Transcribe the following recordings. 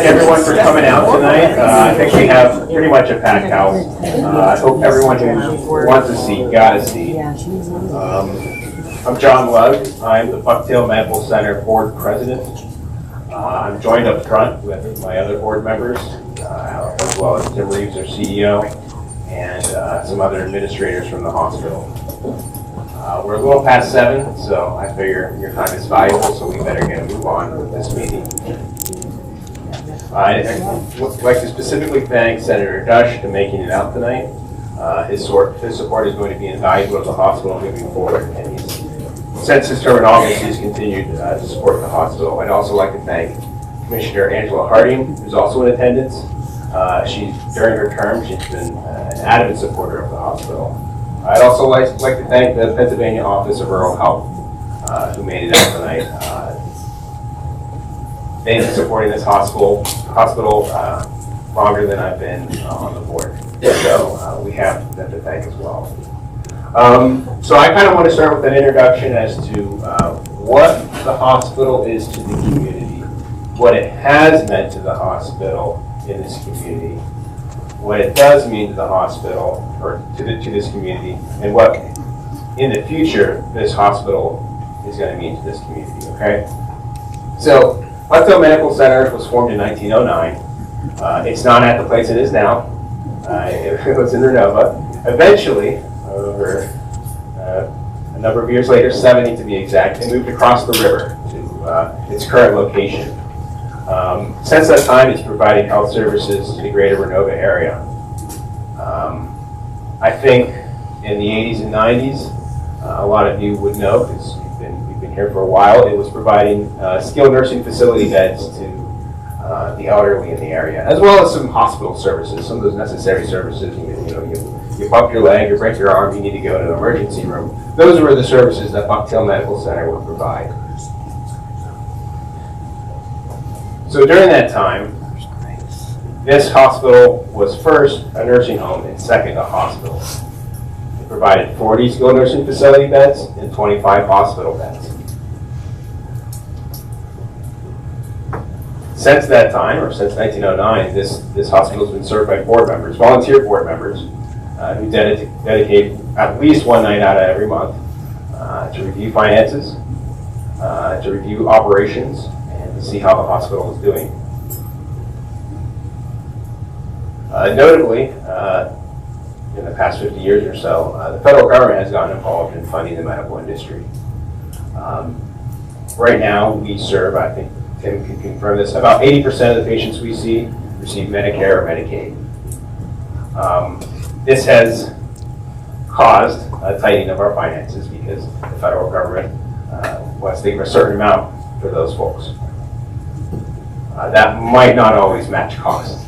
thank everyone for coming out tonight. I think we have pretty much a packed house. I hope everyone who wants to see got to see. I'm John Lugg. I'm the Bucktail Medical Center Board President. I'm joined up front with my other board members, as well as Tim Reeves, our CEO, and some other administrators from the hospital. We're a little past 7, so I figure your time is valuable, so we better get a move on with this meeting. I'd like to specifically thank Senator Dush for making it out tonight. His support is going to be invaluable to the hospital moving forward, and since his term in August, he's continued to support the hospital. I'd also like to thank Commissioner Angela Harding, who's also in attendance. During her term, she's been an adamant supporter of the hospital. I'd also like to thank the Pennsylvania Office of Rural Health, who made it out tonight. They've been supporting this hospital longer than I've been on the board, so we have them to thank as well. So I kind of want to start with an introduction as to what the hospital is to the community, what it has meant to the hospital in this community, what it does mean to the hospital or to this community, and what in the future this hospital is going to mean to this community. Okay, so Bucktail Medical Center was formed in 1909. It's not at the place it is now. It was in Renova. Eventually, over a number of years later, 70 to be exact, it moved across the river to its current location. Since that time, it's providing health services to the greater Renova area. I think in the 80s and 90s, a lot of you would know, because we've been here for a while, it was providing skilled nursing facility beds to the elderly in the area, as well as some hospital services, some of those necessary services. You bump your leg or break your arm, you need to go to an emergency room. Those were the services that Bucktail Medical Center would provide. So during that time, this hospital was first a nursing home and second a hospital. It provided 40 skilled nursing facility beds and 25 hospital beds. Since that time, or since 1909, this hospital has been served by board members, volunteer board members, who dedicate at least one night out of every month to review finances, to review operations, and to see how the hospital is doing. Notably, in the past 50 years or so, the federal government has gotten involved in funding the medical industry. Right now, we serve, I think Tim can confirm this, about 80% of the patients we see receive Medicare or Medicaid. This has caused a tightening of our finances because the federal government wants to give a certain amount for those folks. That might not always match costs.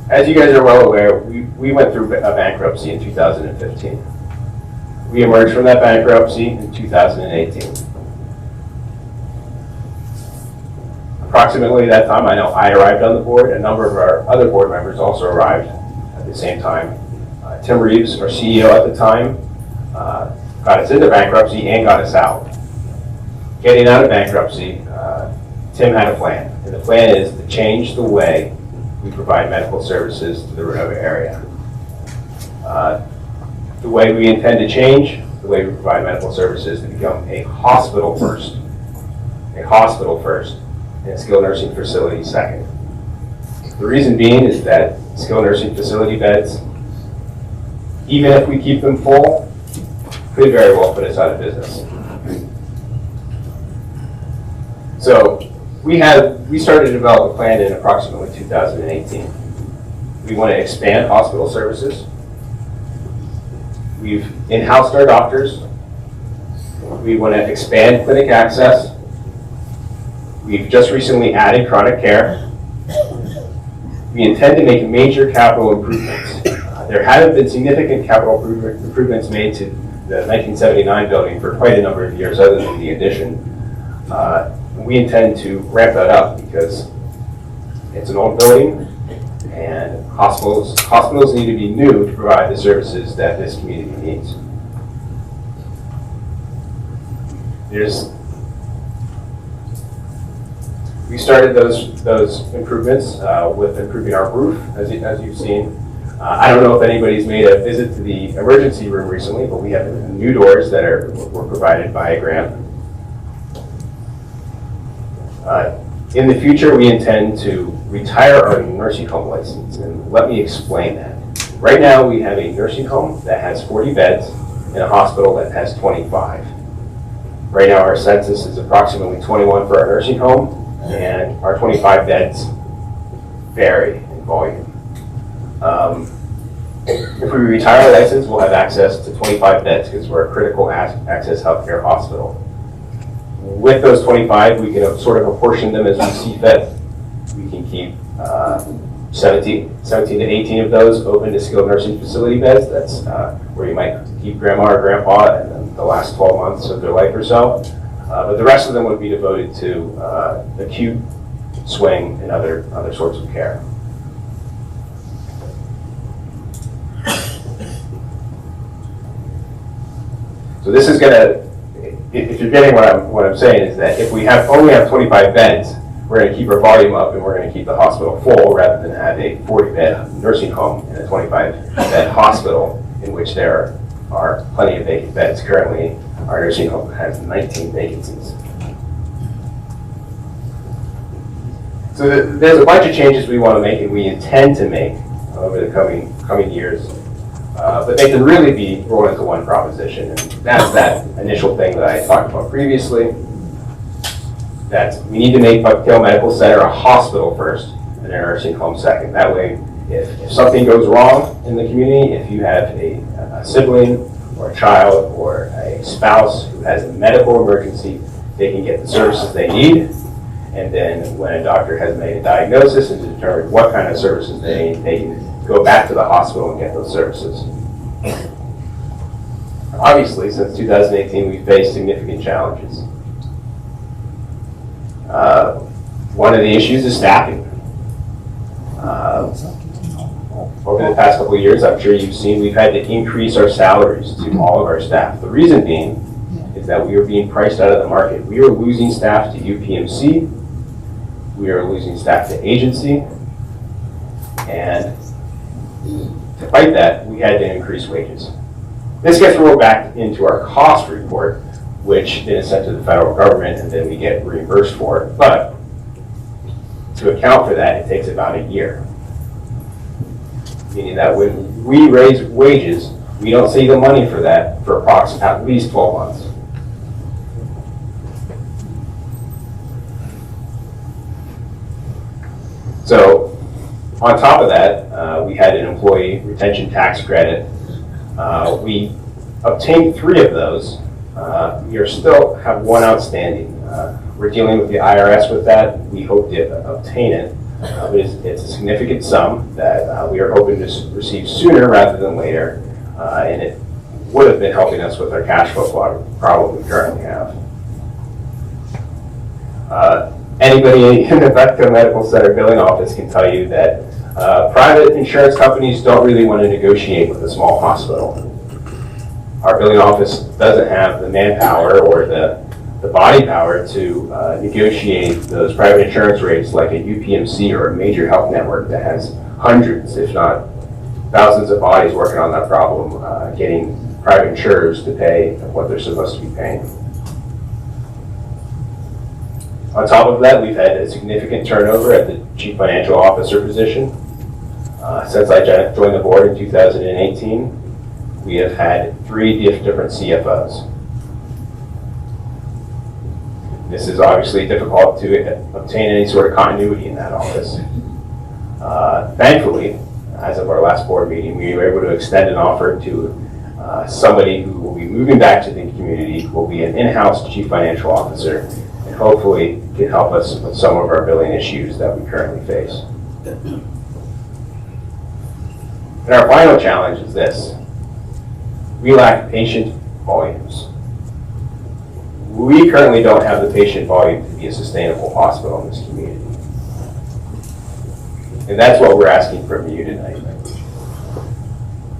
As you guys are well aware, we went through a bankruptcy in 2015. We emerged from that bankruptcy in 2018. Approximately that time, I know I arrived on the board. A number of our other board members also arrived at the same time. Tim Reeves, our CEO at the time, got us into bankruptcy and got us out. Getting out of bankruptcy, Tim had a plan. And the plan is to change the way we provide medical services to the Renova area. The way we intend to change the way we provide medical services to become a hospital first, and a skilled nursing facility second. The reason being is that skilled nursing facility beds, even if we keep them full, could very well put us out of business. So we started to develop a plan in approximately 2018. We want to expand hospital services. We've in-housed our doctors. We want to expand clinic access. We've just recently added chronic care. We intend to make major capital improvements. There haven't been significant capital improvements made to the 1979 building for quite a number of years other than the addition. We intend to ramp that up because it's an old building and hospitals need to be new to provide the services that this community needs. We started those improvements with improving our roof, as you've seen. I don't know if anybody's made a visit to the emergency room recently, but we have new doors that were provided by a grant. In the future, we intend to retire our nursing home license, and let me explain that. Right now, we have a nursing home that has 40 beds and a hospital that has 25. Right now, our census is approximately 21 for our nursing home, and our 25 beds vary in volume. If we retire our license, we'll have access to 25 beds because we're a critical access healthcare hospital. With those 25, we can sort of apportion them as we see fit. We can keep 17 to 18 of those open to skilled nursing facility beds. That's where you might keep grandma or grandpa in the last 12 months of their life or so. But the rest of them would be devoted to acute, swing, and other sorts of care. So this is going to, if you're getting what I'm saying, is that if we only have 25 beds, we're going to keep our volume up and we're going to keep the hospital full rather than have a 40-bed nursing home and a 25-bed hospital in which there are plenty of vacant beds. Currently, our nursing home has 19 vacancies. So there's a bunch of changes we want to make and we intend to make over the coming years. But they can really be rolled into one proposition. And that's that initial thing that I talked about previously. That we need to make Bucktail Medical Center a hospital first and a nursing home second. That way, if something goes wrong in the community, if you have a sibling or a child or a spouse who has a medical emergency, they can get the services they need. And then when a doctor has made a diagnosis and determined what kind of services they need, they can go back to the hospital and get those services. Obviously, since 2018, we've faced significant challenges. One of the issues is staffing. Over the past couple of years, I'm sure you've seen, we've had to increase our salaries to all of our staff. The reason being is that we were being priced out of the market. We were losing staff to UPMC, we are losing staff to agency, and to fight that, we had to increase wages. This gets rolled back into our cost report, which then is sent to the federal government, and then we get reimbursed for it. But to account for that, it takes about a year. Meaning that when we raise wages, we don't see the money for that for approximately at least 12 months. So on top of that, we had an employee retention tax credit. We obtained 3 of those. We still have 1 outstanding. We're dealing with the IRS with that. We hope to obtain it. But it's a significant sum that we are hoping to receive sooner rather than later. And it would have been helping us with our cash flow problem we currently have. Anybody in the Bucktail Medical Center billing office can tell you that private insurance companies don't really want to negotiate with a small hospital. Our billing office doesn't have the manpower or the body power to negotiate those private insurance rates like a UPMC or a major health network that has hundreds, if not thousands of bodies working on that problem, getting private insurers to pay what they're supposed to be paying. On top of that, we've had a significant turnover at the Chief Financial Officer position. Since I joined the board in 2018, we have had 3 different CFOs. This is obviously difficult to obtain any sort of continuity in that office. Thankfully, as of our last board meeting, we were able to extend an offer to somebody who will be moving back to the community, will be an in-house Chief Financial Officer, and hopefully can help us with some of our billing issues that we currently face. And our final challenge is this. We lack patient volumes. We currently don't have the patient volume to be a sustainable hospital in this community. And that's what we're asking from you tonight.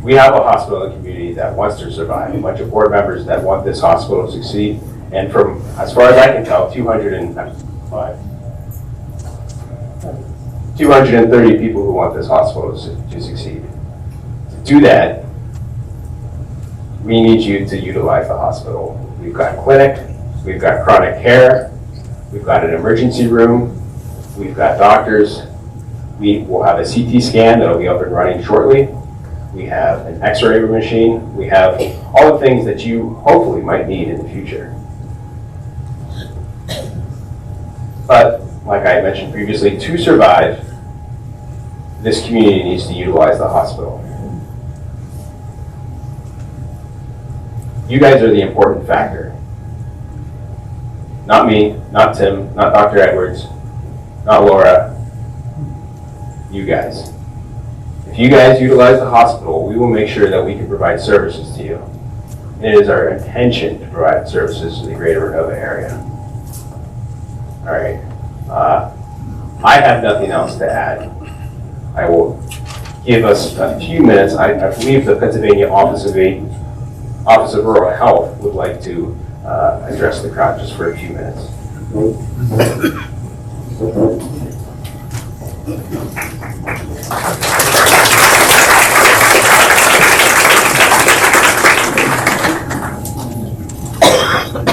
We have a hospital in the community that wants to survive, a bunch of board members that want this hospital to succeed, and from, as far as I can tell, 205. 230 people who want this hospital to succeed. To do that, we need you to utilize the hospital. We've got a clinic, we've got chronic care, we've got an emergency room, we've got doctors, we will have a CT scan that'll be up and running shortly. We have an X-ray machine. We have all the things that you hopefully might need in the future. But, like I mentioned previously, to survive, this community needs to utilize the hospital. You guys are the important factor. Not me, not Tim, not Dr. Edwards, not Laura. You guys. If you guys utilize the hospital, we will make sure that we can provide services to you. And it is our intention to provide services to the greater Renova area. All right. I have nothing else to add. I will give us a few minutes. I believe the Pennsylvania Office of Rural Health would like to address the crowd just for a few minutes.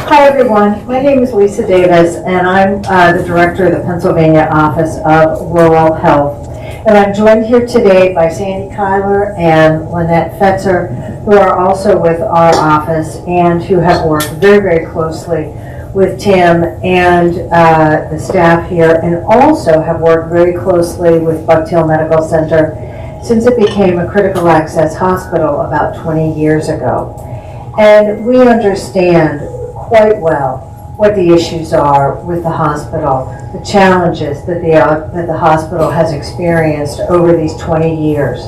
Hi everyone, my name is Lisa Davis and I'm the director of the Pennsylvania Office of Rural Health. And I'm joined here today by Sandy Kyler and Lynette Fetzer, who are also with our office and who have worked very, very closely with Tim and the staff here, and also have worked very closely with Bucktail Medical Center since it became a critical access hospital about 20 years ago. And we understand quite well what the issues are with the hospital, the challenges that the hospital has experienced over these 20 years.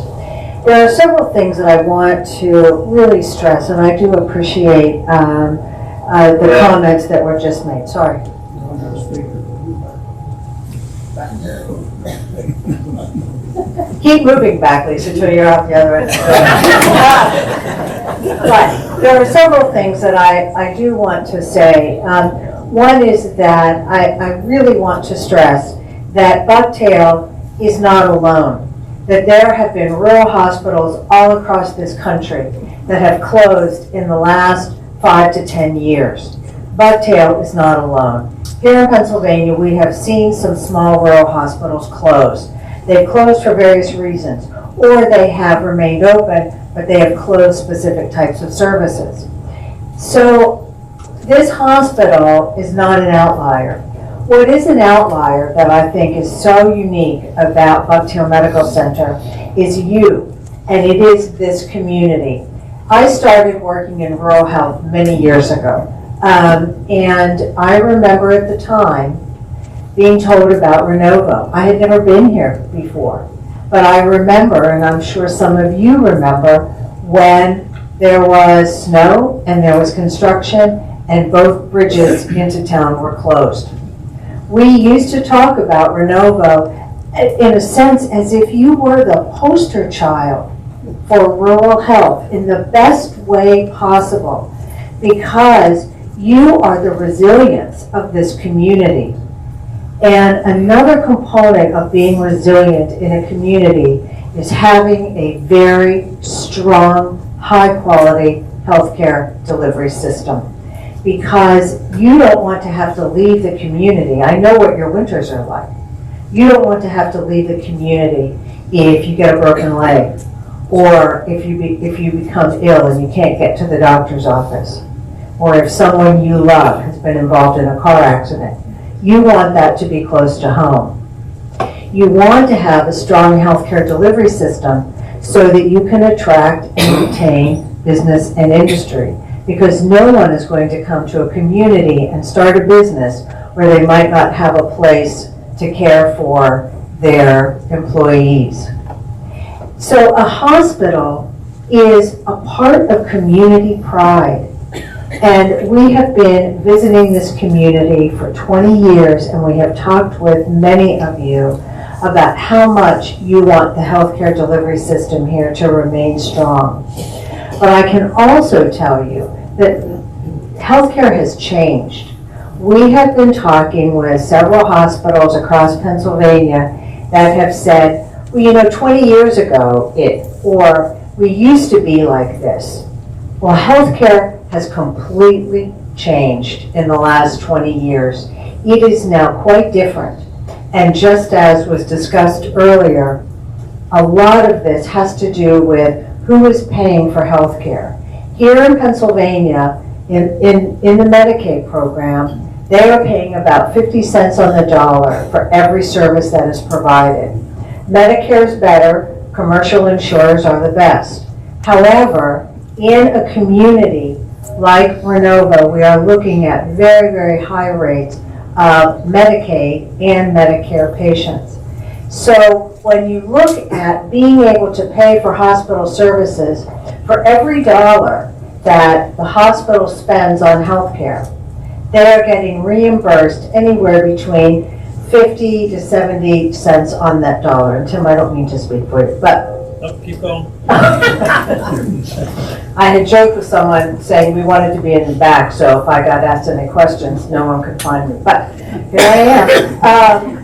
There are several things that I want to really stress, and I do appreciate the comments that were just made. Sorry. Keep moving back, Lisa, until you're off the other end. But there are several things that I do want to say. One is that I really want to stress that Bucktail is not alone. That there have been rural hospitals all across this country that have closed in the last 5 to 10 years. Bucktail is not alone. Here in Pennsylvania, we have seen some small rural hospitals close. They've closed for various reasons, or they have remained open, but they have closed specific types of services. So this hospital is not an outlier. What is an outlier that I think is so unique about Bucktail Medical Center is you, and it is this community. I started working in rural health many years ago, and I remember at the time being told about Renova. I had never been here before, but I remember, and I'm sure some of you remember, when there was snow and there was construction and both bridges into town were closed. We used to talk about Renova in a sense as if you were the poster child for rural health in the best way possible, because you are the resilience of this community. And another component of being resilient in a community is having a very strong, high-quality healthcare delivery system. Because you don't want to have to leave the community. I know what your winters are like. You don't want to have to leave the community if you get a broken leg, or if you become ill and you can't get to the doctor's office, or if someone you love has been involved in a car accident. You want that to be close to home. You want to have a strong healthcare delivery system so that you can attract and retain business and industry, because no one is going to come to a community and start a business where they might not have a place to care for their employees. So a hospital is a part of community pride. And we have been visiting this community for 20 years, and we have talked with many of you about how much you want the healthcare delivery system here to remain strong. But I can also tell you that healthcare has changed. We have been talking with several hospitals across Pennsylvania, that have said, well, you know, 20 years ago or we used to be like this. Well, healthcare has completely changed in the last 20 years. It is now quite different. And just as was discussed earlier, a lot of this has to do with who is paying for healthcare. Here in Pennsylvania, in the Medicaid program, they are paying about 50 cents on the dollar for every service that is provided. Medicare's better, commercial insurers are the best. However, in a community like Renovo, we are looking at very, very high rates of Medicaid and Medicare patients. So when you look at being able to pay for hospital services, for every dollar that the hospital spends on healthcare, they are getting reimbursed anywhere between 50 to 70 cents on that dollar. And Tim, I don't mean to speak for you, but Keep going. I had joked with someone saying we wanted to be in the back, so if I got asked any questions, no one could find me. But here I am.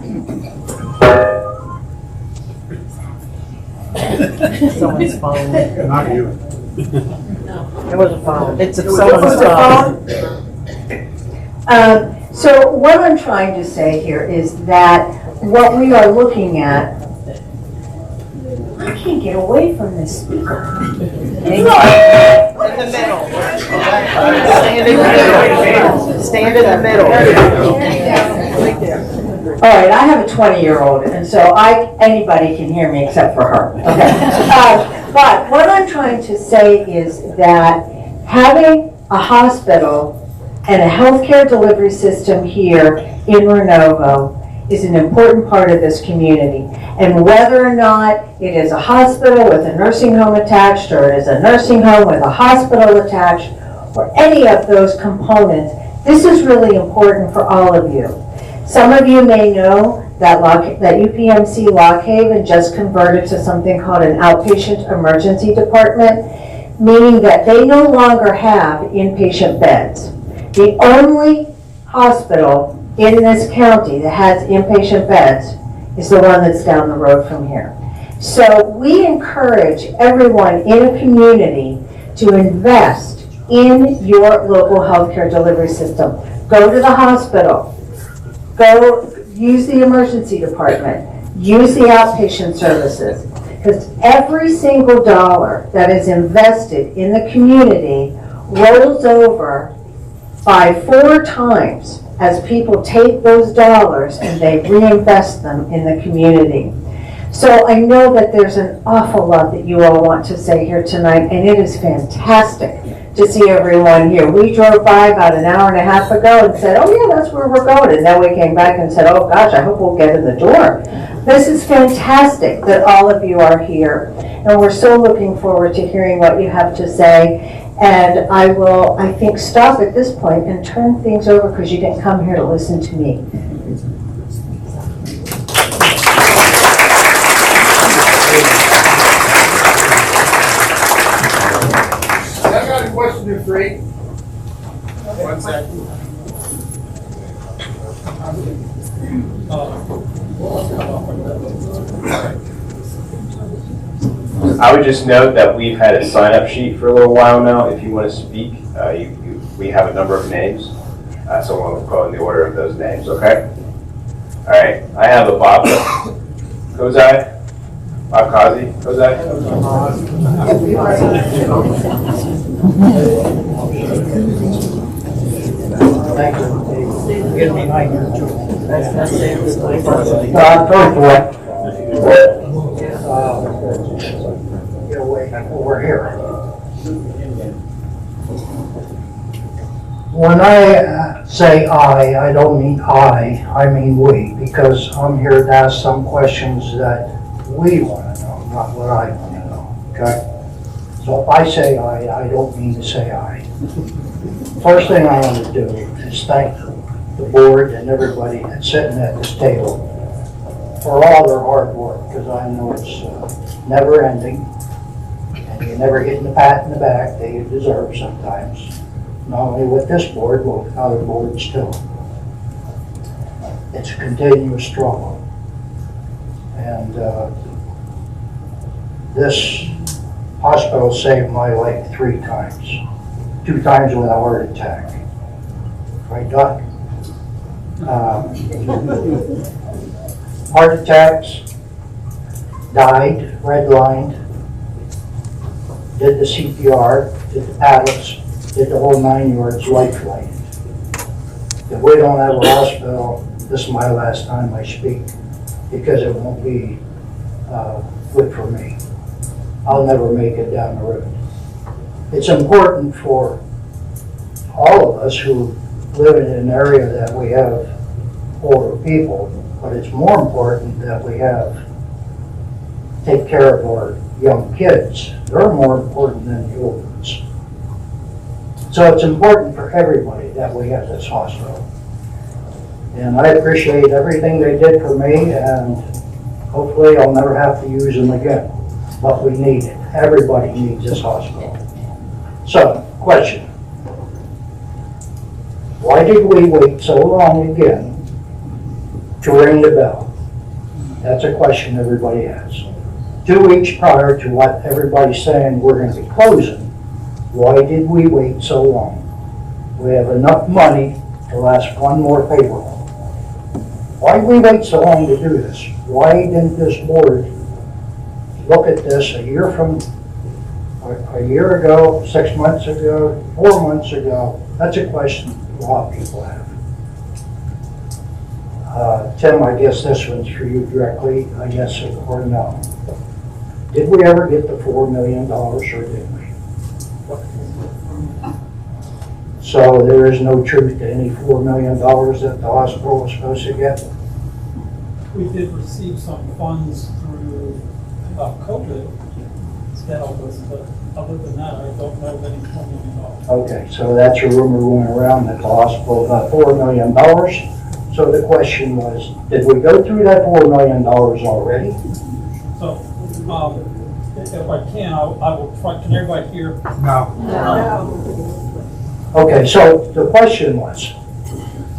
Someone's phone. Not you. It was a phone. It's Was someone's it phone. So what I'm trying to say here is that what we are looking at, I can't get away from this speaker. In the middle. Stand in the middle. Right there. All right, I have a 20-year-old, and so anybody can hear me except for her. Okay. But what I'm trying to say is that having a hospital and a healthcare delivery system here in Renovo is an important part of this community. And whether or not it is a hospital with a nursing home attached, or it is a nursing home with a hospital attached, or any of those components, this is really important for all of you. Some of you may know that UPMC Lock Haven just converted to something called an outpatient emergency department, meaning that they no longer have inpatient beds. The only hospital in this county that has inpatient beds is the one that's down the road from here. So we encourage everyone in a community to invest in your local healthcare delivery system. Go to the hospital. Go use the emergency department. Use the outpatient services. Because every single dollar that is invested in the community rolls over by 4 times as people take those dollars and they reinvest them in the community. So I know that there's an awful lot that you all want to say here tonight, and it is fantastic to see everyone here. We drove by about an hour and a half ago and said, oh yeah, that's where we're going. And then we came back and said, oh gosh, I hope we'll get in the door. This is fantastic that all of you are here. And we're so looking forward to hearing what you have to say. And I will, I think, stop at this point and turn things over because you didn't come here to listen to me. I got a question or 3. 1 second. I would just note that we've had a sign-up sheet for a little while now. If you want to speak, we have a number of names. Someone will call in the order of those names, okay? All right, I have a Bob Kozai. Bob Kazi, Kozai. Over here. When I say I don't mean I mean we, because I'm here to ask some questions that we want to know, not what I want to know, okay? So if I say I don't mean to say I. First thing I want to do is thank the board and everybody that's sitting at this table for all their hard work, because I know it's never ending. And you never get the pat in the back that you deserve sometimes. Not only with this board, but with other boards too. It's a continuous struggle. And this hospital saved my life 3 times. 2 times with a heart attack. Right, Doc? Heart attacks, died, redlined, did the CPR, did the paddles, did the whole 9 yards, lifeline. If we don't have a hospital, this is my last time I speak, because it won't be good for me. I'll never make it down the road. It's important for all of us who live in an area that we have older people, but it's more important that we take care of our young kids. They're more important than the old ones. So it's important for everybody that we have this hospital. And I appreciate everything they did for me, and hopefully I'll never have to use them again. But we need it. Everybody needs this hospital. So, question. Why did we wait so long again to ring the bell? That's a question everybody has. 2 weeks prior to what everybody's saying we're going to be closing, why did we wait so long? We have enough money to last 1 more payroll. Why did we wait so long to do this? Why didn't this board look at this a year ago, 6 months ago, 4 months ago? That's a question a lot of people have. Tim, I guess this one's for you directly, I guess, or no. Did we ever get the $4 million or didn't we? So there is no truth to any $4 million that the hospital was supposed to get? We did receive some funds through COVID to help us, but other than that, I don't know of any $4 million. Okay, so that's a rumor going around that the hospital got $4 million. So the question was, did we go through that $4 million already? So, if I can, I will try, can everybody hear? No. Okay, so the question was,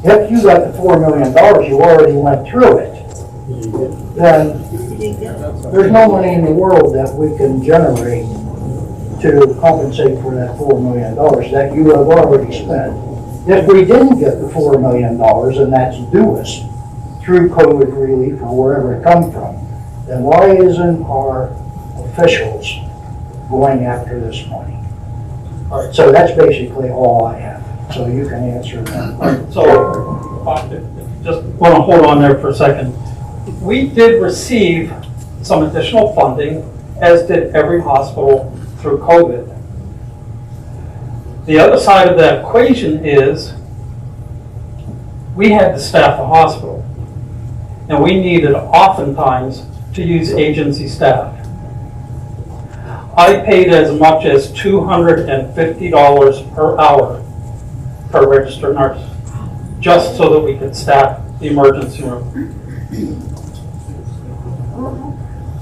if you got the $4 million, you already went through it, then there's no money in the world that we can generate to compensate for that $4 million that you have already spent. If we didn't get the $4 million, and that's due us through COVID relief or wherever it come from, then why isn't our officials going after this money? All right. So that's basically all I have. So you can answer that. So, just want to hold on there for a second. We did receive some additional funding, as did every hospital through COVID. The other side of that equation is we had to staff the hospital, and we needed oftentimes to use agency staff. I paid as much as $250 per hour per registered nurse, just so that we could staff the emergency room.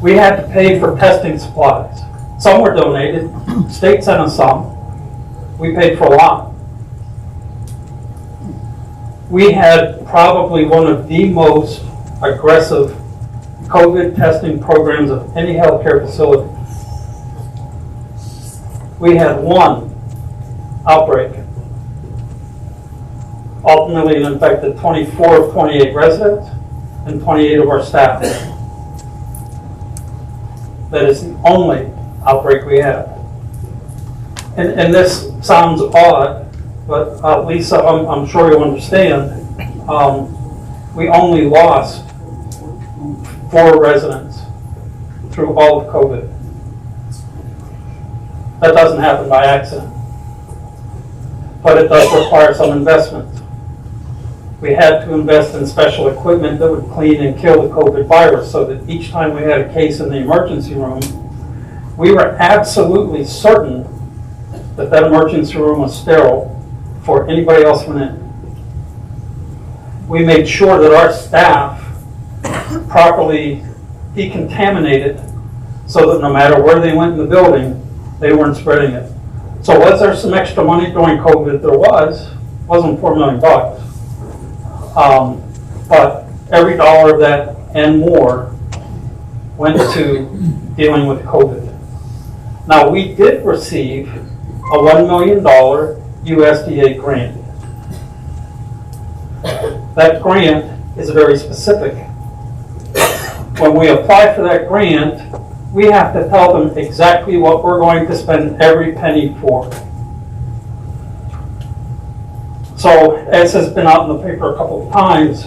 We had to pay for testing supplies. Some were donated, state sent us some. We paid for a lot. We had probably one of the most aggressive COVID testing programs of any healthcare facility. We had 1 outbreak. Ultimately, it infected 24 of 28 residents and 28 of our staff. That is the only outbreak we had. And this sounds odd, but Lisa, I'm sure you'll understand, we only lost 4 residents through all of COVID. That doesn't happen by accident, but it does require some investment. We had to invest in special equipment that would clean and kill the COVID virus, so that each time we had a case in the emergency room, we were absolutely certain that that emergency room was sterile before anybody else went in. We made sure that our staff properly decontaminated so that no matter where they went in the building, they weren't spreading it. So was there some extra money during COVID? There was. It wasn't $4 million. But every dollar of that and more went to dealing with COVID. Now, we did receive a $1 million USDA grant. That grant is very specific. When we apply for that grant, we have to tell them exactly what we're going to spend every penny for. So, as has been out in the paper a couple of times,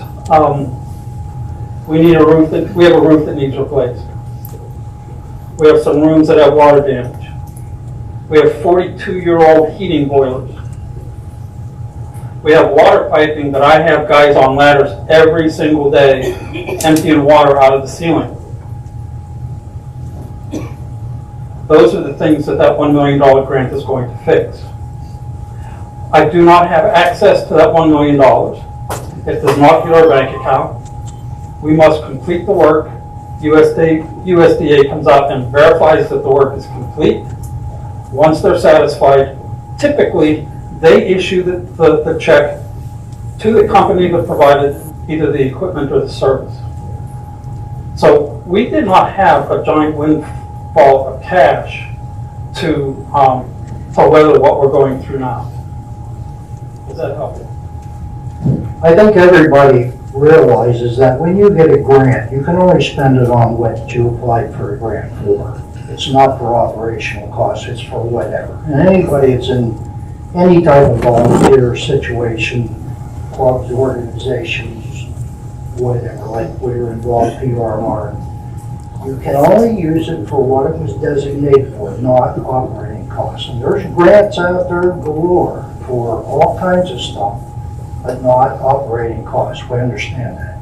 we have a roof that needs replaced. We have some rooms that have water damage. We have 42-year-old heating boilers. We have water piping that I have guys on ladders every single day emptying water out of the ceiling. Those are the things that $1 million grant is going to fix. I do not have access to that $1 million. It does not hit our bank account. We must complete the work. USDA comes out and verifies that the work is complete. Once they're satisfied, typically they issue the check to the company that provided either the equipment or the service. So we did not have a giant windfall of cash to weather what we're going through now. Does that help? I think everybody realizes that when you get a grant, you can only spend it on what you applied for a grant for. It's not for operational costs, it's for whatever. And anybody that's in any type of volunteer situation, clubs, organizations, whatever, like we were involved PRMR, you can only use it for what it was designated for, not operating costs. And there's grants out there galore for all kinds of stuff, but not operating costs. We understand that.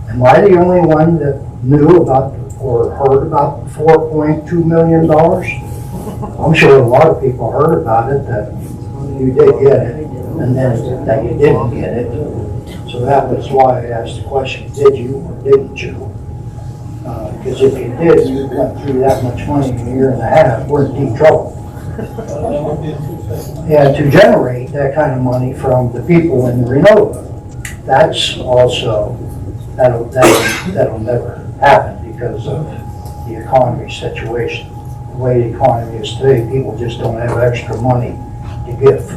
Am I the only one that knew about or heard about the $4.2 million? I'm sure a lot of people heard about it, that you did get it, and then that you didn't get it. So that was why I asked the question, did you or didn't you? Because if you did, you went through that much money in a year and a half, we're in deep trouble. And to generate that kind of money from the people in the Renova, that's also, that'll never happen because of the economy situation. The way the economy is today, people just don't have extra money to give.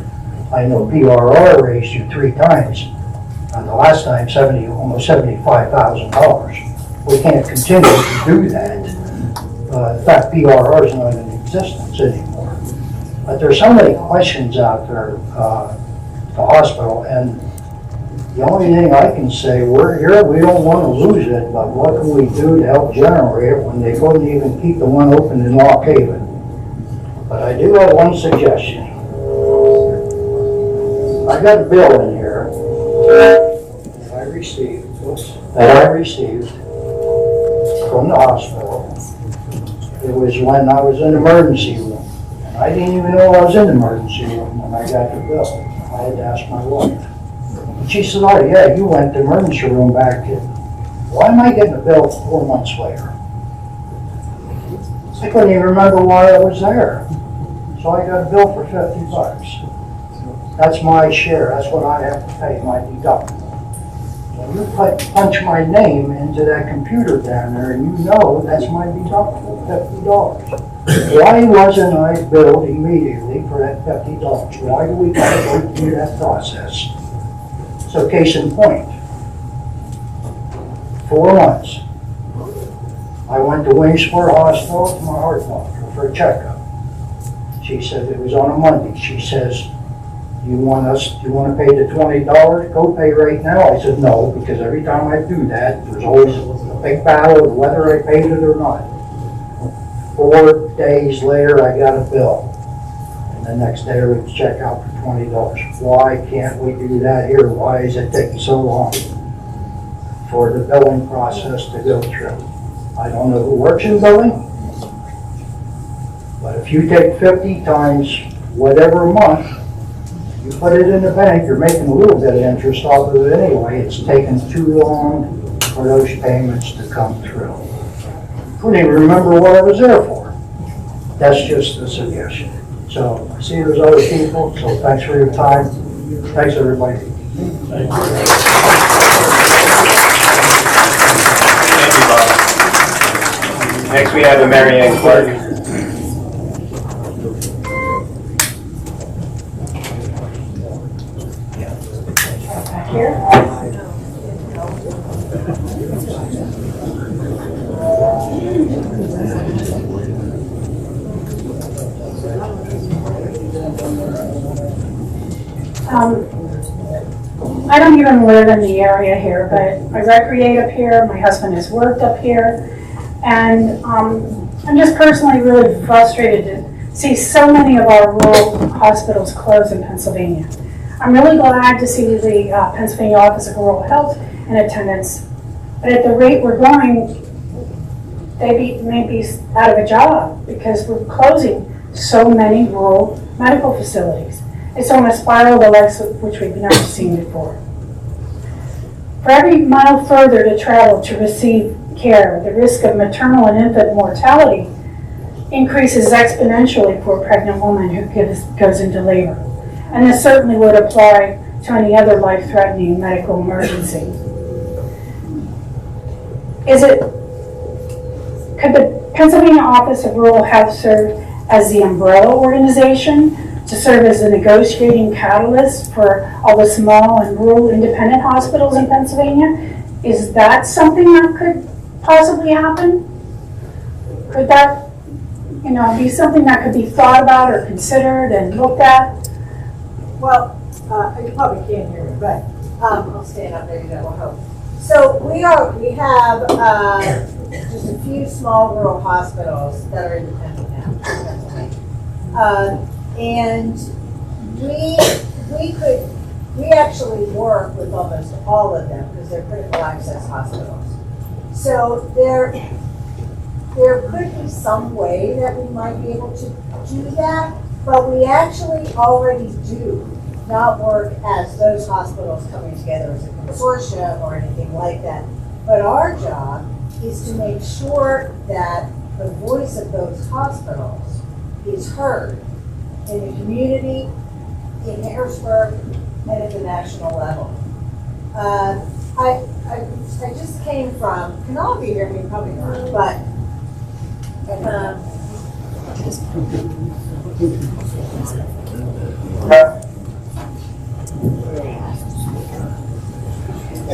I know PRR raised you 3 times, and the last time almost $75,000. We can't continue to do that. In fact, PRR is not in existence anymore. But there's so many questions out there at the hospital, and the only thing I can say, we're here, we don't want to lose it, but what can we do to help generate it when they couldn't even keep the one open in Lock Haven? But I do have one suggestion. I got a bill in here that I received from the hospital. It was when I was in the emergency room. And I didn't even know I was in the emergency room when I got the bill. I had to ask my wife. She said, oh yeah, you went to the emergency room back in. Why am I getting a bill 4 months later? I couldn't even remember why I was there. So I got a bill for $50. That's my share, that's what I have to pay, my deductible. When you punch my name into that computer down there, and you know that's my deductible, $50. Why wasn't I billed immediately for that $50? Why do we gotta go through that process? So case in point, 4 months. I went to Waynesboro Hospital to my heart doctor for a checkup. She said it was on a Monday. She says, do you want to pay the $20 copay right now? I said no, because every time I do that, there's always a big battle of whether I paid it or not. 4 days later, I got a bill. And the next day, I would check out for $20. Why can't we do that here? Why is it taking so long for the billing process to go through? I don't know who works in billing, but if you take 50 times whatever a month, you put it in the bank, you're making a little bit of interest off of it anyway. It's taken too long for those payments to come through. Couldn't even remember what I was there for. That's just a suggestion. So I see there's other people, so thanks for your time. Thanks, everybody. Thank you, Bob. Next, we have the Mary Ann Clark. I don't even live in the area here, but I recreate up here. My husband has worked up here. And I'm just personally really frustrated to see so many of our rural hospitals close in Pennsylvania. I'm really glad to see the Pennsylvania Office of Rural Health in attendance. But at the rate we're going, they may be out of a job because we're closing so many rural medical facilities. It's on a spiral the likes of which we've never seen before. For every mile further to travel to receive care, the risk of maternal and infant mortality increases exponentially for a pregnant woman who goes into labor. And this certainly would apply to any other life-threatening medical emergency. Could the Pennsylvania Office of Rural Health serve as the umbrella organization to serve as a negotiating catalyst for all the small and rural independent hospitals in Pennsylvania? Is that something that could possibly happen? Could that, be something that could be thought about or considered and looked at? Well, you probably can't hear me, but I'll stand up, maybe that will help. So we have just a few small rural hospitals that are independent now in Pennsylvania. And we actually work with almost all of them because they're critical access hospitals. So there could be some way that we might be able to do that, but we actually already do not work as those hospitals coming together as a consortium or anything like that. But our job is to make sure that the voice of those hospitals is heard in the community, in Harrisburg, and at the national level. I just came from, can all of you hear me? Probably not, but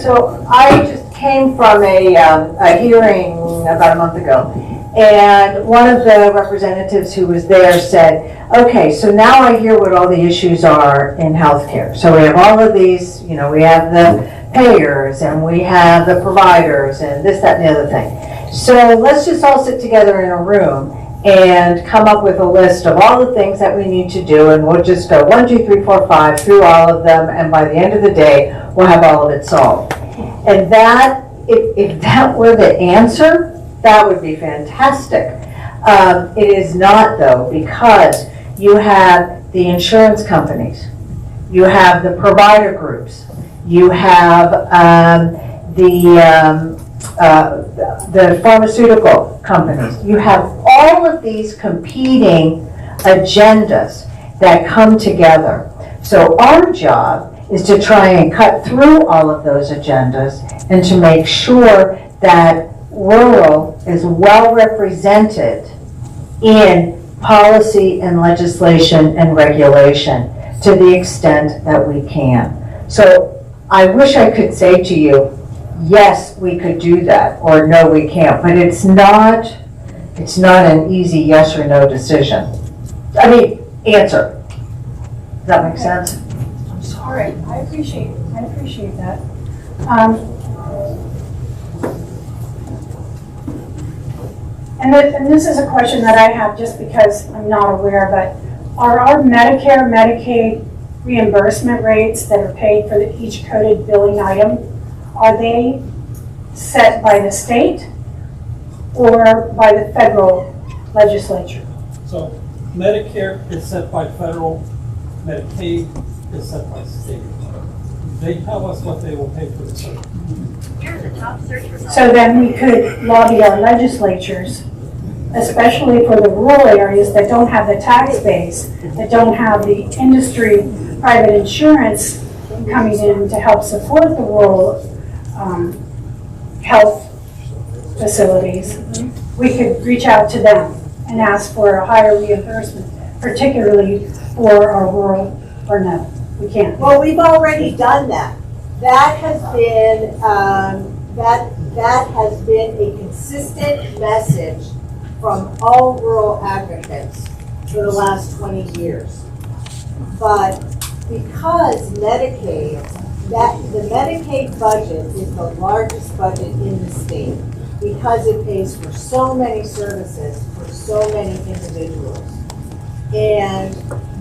so I just came from a hearing about a month ago, and one of the representatives who was there said, okay, so now I hear what all the issues are in healthcare. So we have all of these, we have the payers and we have the providers and this, that, and the other thing. So let's just all sit together in a room and come up with a list of all the things that we need to do, and we'll just go 1, 2, 3, 4, 5 through all of them, and by the end of the day, we'll have all of it solved. And that, if that were the answer, that would be fantastic. It is not, though, because you have the insurance companies, you have the provider groups, you have the pharmaceutical companies. You have all of these competing agendas that come together. So our job is to try and cut through all of those agendas and to make sure that rural is well represented in policy and legislation and regulation to the extent that we can. So I wish I could say to you, yes, we could do that, or no, we can't, but it's not an easy yes or no decision. Answer. Does that make sense? I'm sorry. I appreciate that. And this is a question that I have just because I'm not aware, but are our Medicare, Medicaid reimbursement rates that are paid for each coded billing item, are they set by the state or by the federal legislature? So Medicare is set by federal, Medicaid is set by state. They tell us what they will pay for the service. So then we could lobby our legislatures, especially for the rural areas that don't have the tax base, that don't have the industry, private insurance coming in to help support the rural health facilities. we could reach out to them and ask for a higher reimbursement, particularly for our rural, or no, we can't. Well, we've already done that. That has been, that has been a consistent message from all rural advocates for the last 20 years. But because Medicaid, the Medicaid budget is the largest budget in the state, because it pays for so many services for so many individuals. And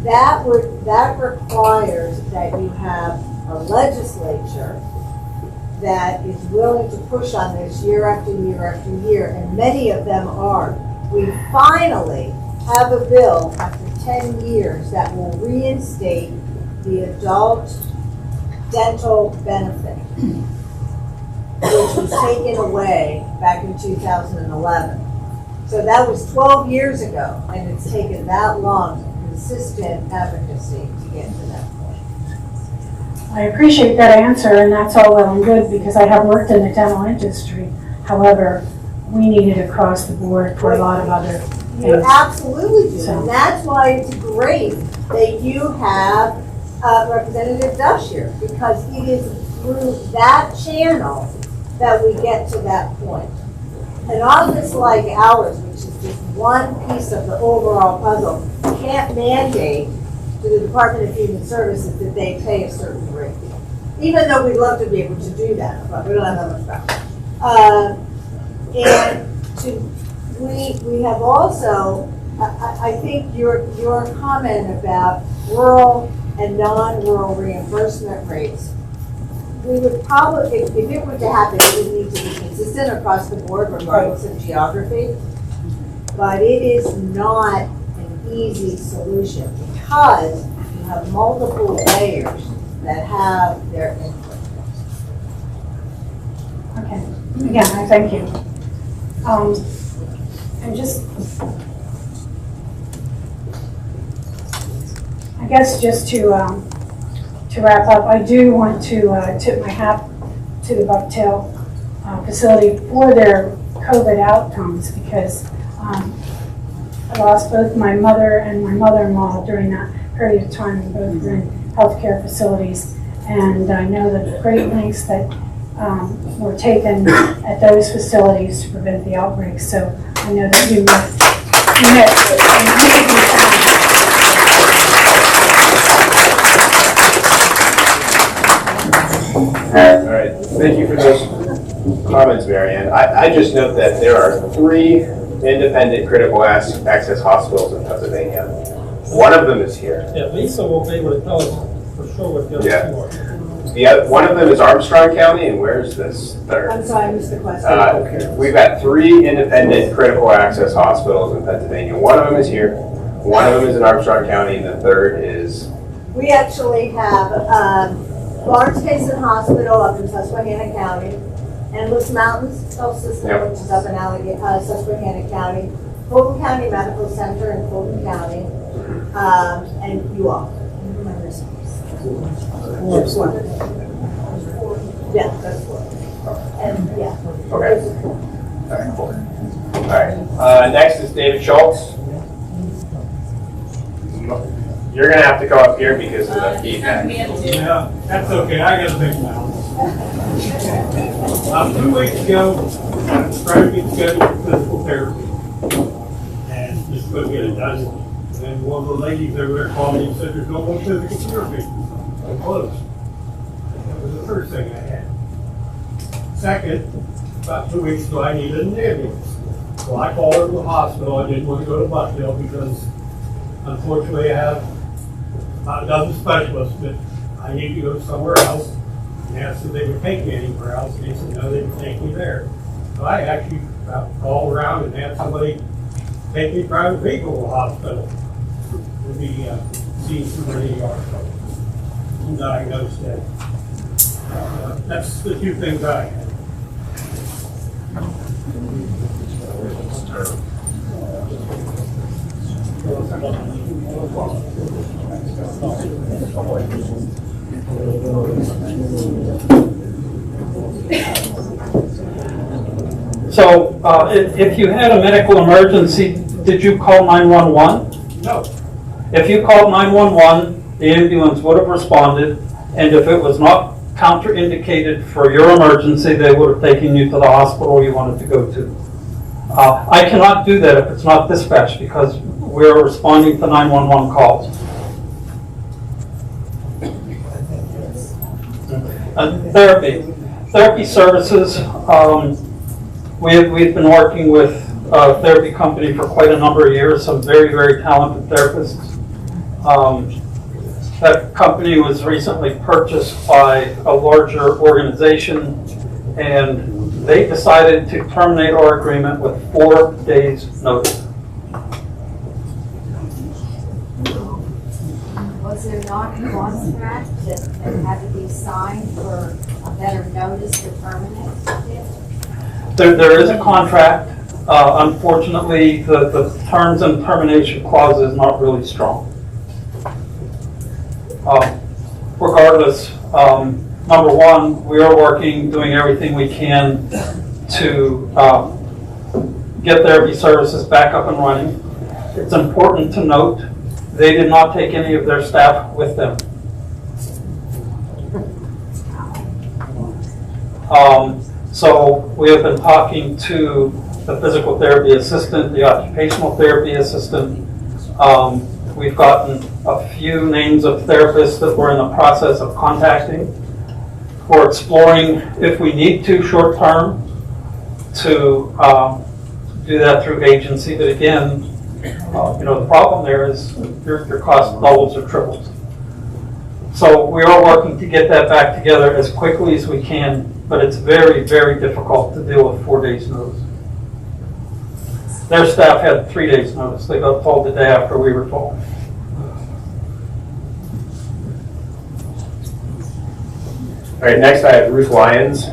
that requires that you have a legislature that is willing to push on this year after year after year, and many of them are. We finally have a bill after 10 years that will reinstate the adult dental benefit, which was taken away back in 2011. So that was 12 years ago, and it's taken that long, consistent advocacy to get to that point. I appreciate that answer, and that's all well and good because I have worked in the dental industry. However, we need it across the board for a lot of other You things. absolutely do, So- and that's why it's great that you have Representative Dush here, because it is through that channel that we get to that point. An office like ours, which is just one piece of the overall puzzle, can't mandate to the Department of Human Services that they pay a certain rate. Even though we'd love to be able to do that, but we don't have that much power. We have also, I think your comment about rural and non-rural reimbursement rates, we would probably, if it were to happen, it would need to be consistent across the board regardless of geography. But it is not an easy solution because you have multiple layers that have their input. Okay, again, I thank you. And just, I guess just to wrap up, I do want to tip my hat to the Bucktail facility for their COVID outcomes because I lost both my mother and my mother-in-law during that period of time, and both were in healthcare facilities. And I know the great lengths that were taken at those facilities to prevent the outbreak. So I know that you All right, thank you for those comments, Marianne. I just note that there are 3 independent critical access hospitals in Pennsylvania. One of them is here. Yeah, Lisa will be able to tell us for sure what the other 2 are. The other, one of them is Armstrong County, and where's this third? I'm sorry, I missed the question. We've got 3 independent critical access hospitals in Pennsylvania. One of them is here, one of them is in Armstrong County, and the third is, We actually have Lawrence Payson Hospital up in Susquehanna County, Endless Mountains Health System, Yep. which is up in Susquehanna County, Fulton County Medical Center in Fulton County, and you all. Yeah, that's 4. And, yeah. okay. All right, next is David Schultz. You're gonna have to come up here because of the feedback. Yeah, that's okay, I got a big mouth. 2 weeks ago, I tried to get scheduled for physical therapy, and just couldn't get it done. And one of the ladies over there called me and said, there's no more physical therapy. I'm closed. That was the first thing I had. Second, about 2 weeks ago, I needed an ambulance. So I called her to the hospital, I didn't want to go to Bucktail because unfortunately I have about a dozen specialists, but I need to go somewhere else. And asked if they would take me anywhere else, and they said no, they would take me there. So I actually called around and had somebody take me private vehicle to the hospital to be seen through the ER. And diagnosed that. That's the 2 things I had. So if you had a medical emergency, did you call 911? No. If you called 911, the ambulance would have responded, and if it was not counterindicated for your emergency, they would have taken you to the hospital you wanted to go to. I cannot do that if it's not dispatched because we're responding to 911 calls. Therapy services. We've been working with a therapy company for quite a number of years, some very, very talented therapists. That company was recently purchased by a larger organization, and they decided to terminate our agreement with 4 days' notice. Was there not a contract that had to be signed for a better notice to terminate it? There is a contract. Unfortunately, the terms and termination clause is not really strong. Regardless, number one, we are working, doing everything we can to get therapy services back up and running. It's important to note, they did not take any of their staff with them. So we have been talking to the physical therapy assistant, the occupational therapy assistant. We've gotten a few names of therapists that we're in the process of contacting. We're exploring if we need to short term to do that through agency, but again, the problem there is your cost doubles or triples. So we are working to get that back together as quickly as we can, but it's very, very difficult to deal with 4 days' notice. Their staff had 3 days' notice. They got told the day after we were told. All right, next I have Ruth Lyons.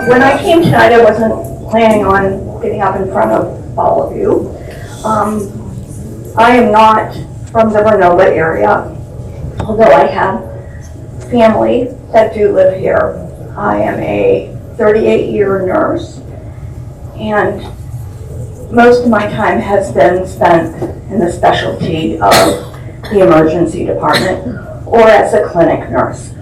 When I came tonight, I wasn't planning on getting up in front of all of you. I am not from the Renova area, although I have family that do live here. I am a 38-year nurse, and most of my time has been spent in the specialty of the emergency department or as a clinic nurse.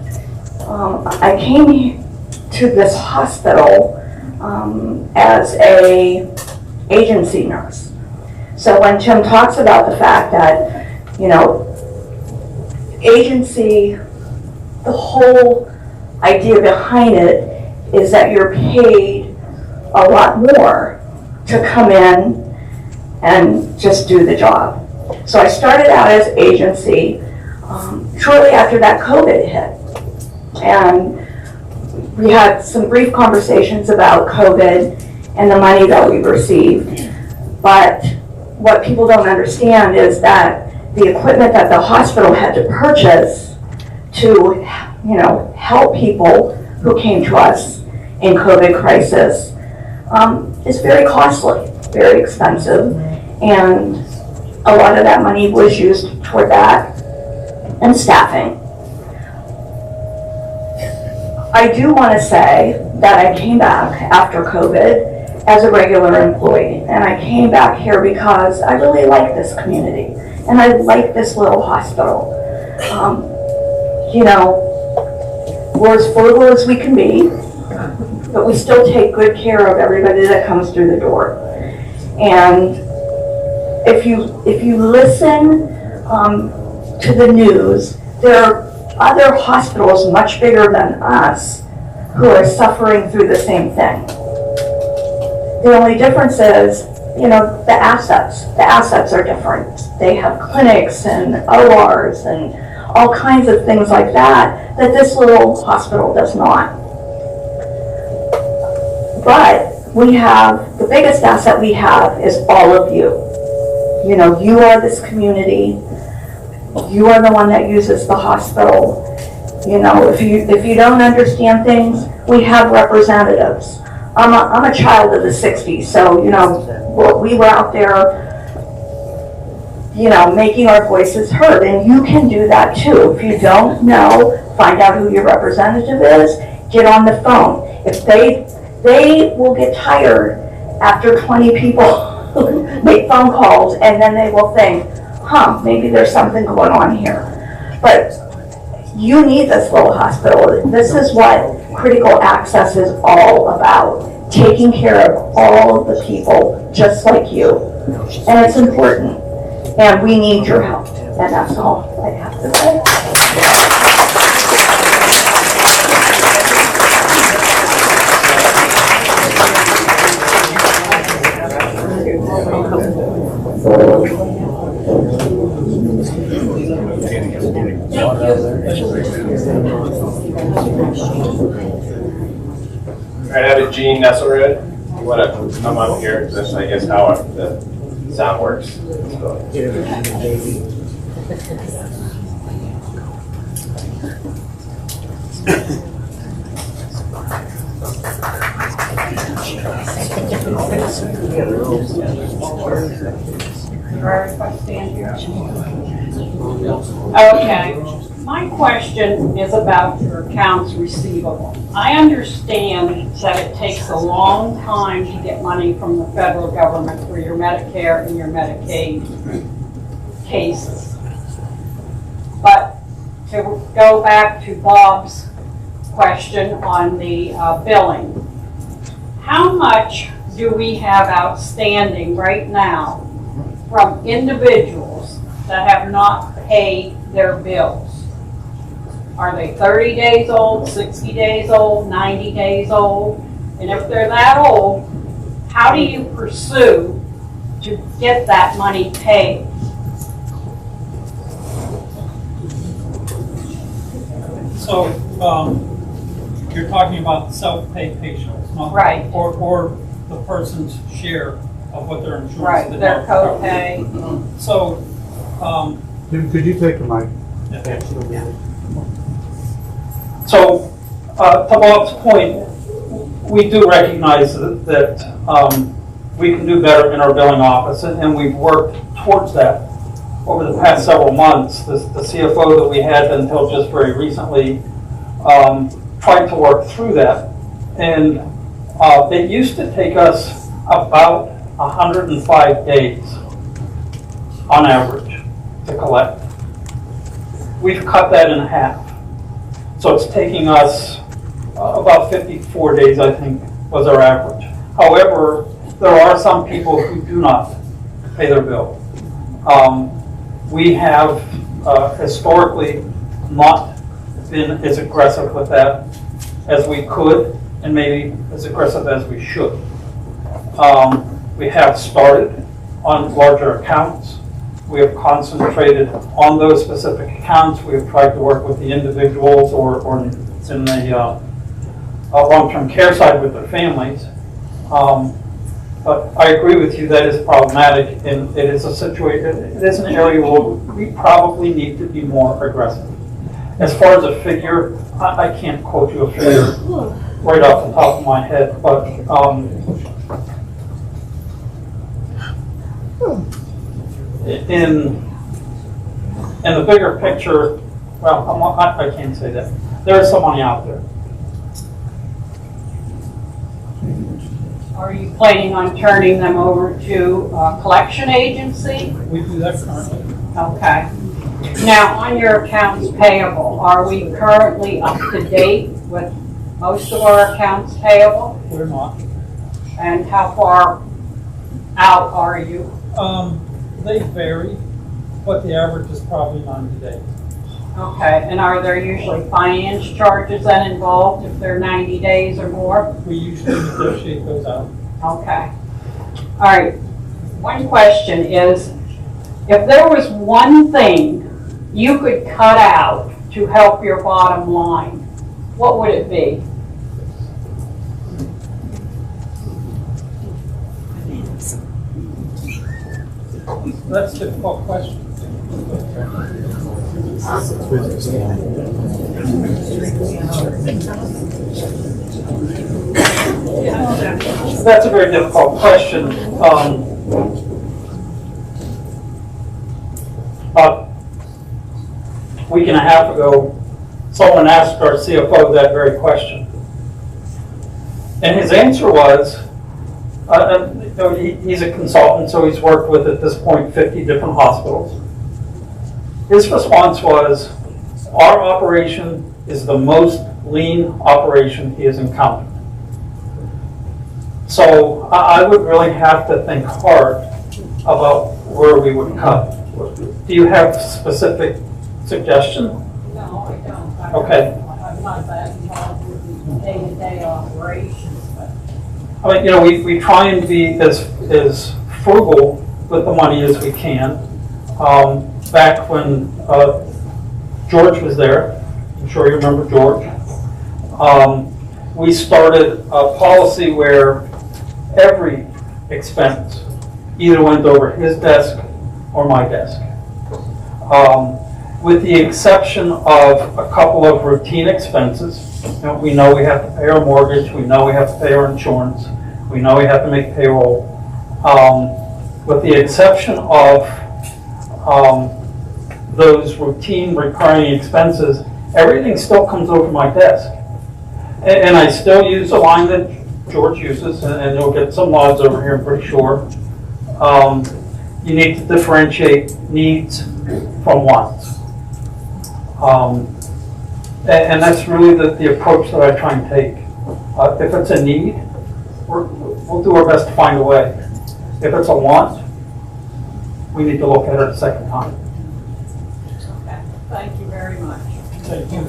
I came to this hospital as a agency nurse. So when Tim talks about the fact that, agency, the whole idea behind it is that you're paid a lot more to come in and just do the job. So I started out as agency shortly after that COVID hit. And we had some brief conversations about COVID and the money that we received. But what people don't understand is that the equipment that the hospital had to purchase to, help people who came to us in COVID crisis is very costly, very expensive, and a lot of that money was used toward that and staffing. I do want to say that I came back after COVID as a regular employee, and I came back here because I really like this community, and I like this little hospital. We're as frugal as we can be, but we still take good care of everybody that comes through the door. And if you listen to the news, there are other hospitals much bigger than us who are suffering through the same thing. The only difference is, the assets. The assets are different. They have clinics and ORs and all kinds of things like that this little hospital does not. But we have, the biggest asset we have is all of you. You know, you are this community. You are the one that uses the hospital. You know, if you don't understand things, we have representatives. I'm a child of the 60s, so, you know, we were out there, you know, making our voices heard, and you can do that too. If you don't know, find out who your representative is, get on the phone. If they will get tired after 20 people make phone calls, and then they will think, maybe there's something going on here. But you need this little hospital. This is what critical access is all about, taking care of all of the people just like you. And it's important, and we need your help, and that's all I have to say. All right, I have Gene Nesselred. You want to come up here? Because that's, I guess, how the sound works. Okay, my question is about your accounts receivable. I understand that it takes a long time to get money from the federal government for your Medicare and your Medicaid cases. But to go back to Bob's question on the billing, how much do we have outstanding right now from individuals that have not paid their bills? Are they 30 days old, 60 days old, 90 days old? And if they're that old, how do you pursue to get that money paid? So, you're talking about self-pay patients, not Right. or the person's share of what their insurance. Right, did their not cover. copay. So, Could you take the mic? So, to Bob's point, we do recognize that we can do better in our billing office, and we've worked towards that over the past several months. The CFO that we had until just very recently tried to work through that, and it used to take us about 105 days on average to collect. We've cut that in half. So it's taking us about 54 days, I think, was our average. However, there are some people who do not pay their bill. We have historically not been as aggressive with that as we could, and maybe as aggressive as we should. We have started on larger accounts. We have concentrated on those specific accounts. We have tried to work with the individuals or in the long-term care side with their families. But I agree with you, that is problematic, and it is a situation, it is an area where we probably need to be more aggressive. As far as a figure, I can't quote you a figure right off the top of my head, but in the bigger picture, well, I can't say that. There is some money out there. Are you planning on turning them over to a collection agency? We do that currently. Okay. Now, on your accounts payable, are we currently up to date with most of our accounts payable? We're not. And how far out are you? They vary, but the average is probably 90 days. Okay, and are there usually finance charges then involved if they're 90 days or more? We usually negotiate those out. Okay. All right. One question is, if there was one thing you could cut out to help your bottom line, what would it be? That's a difficult question. That's a very difficult question. About a week and a half ago, someone asked our CFO that very question. And his answer was, he's a consultant, so he's worked with, at this point, 50 different hospitals. His response was, our operation is the most lean operation he has encountered. So I would really have to think hard about where we would cut. Do you have specific suggestion? No, I don't. Okay. I'm not that involved with the day-to-day operations, but. I mean, we try and be as frugal with the money as we can. Back when George was there, I'm sure you remember George, we started a policy where every expense either went over his desk or my desk. With the exception of a couple of routine expenses. We know we have to pay our mortgage, we know we have to pay our insurance, we know we have to make payroll. With the exception of those routine recurring expenses, everything still comes over my desk. And I still use a line that George uses, and you'll get some nods over here, I'm pretty sure. You need to differentiate needs from wants. And that's really the approach that I try and take. If it's a need, we'll do our best to find a way. If it's a want, we need to look at it a second time. Okay, thank you very much. Thank you.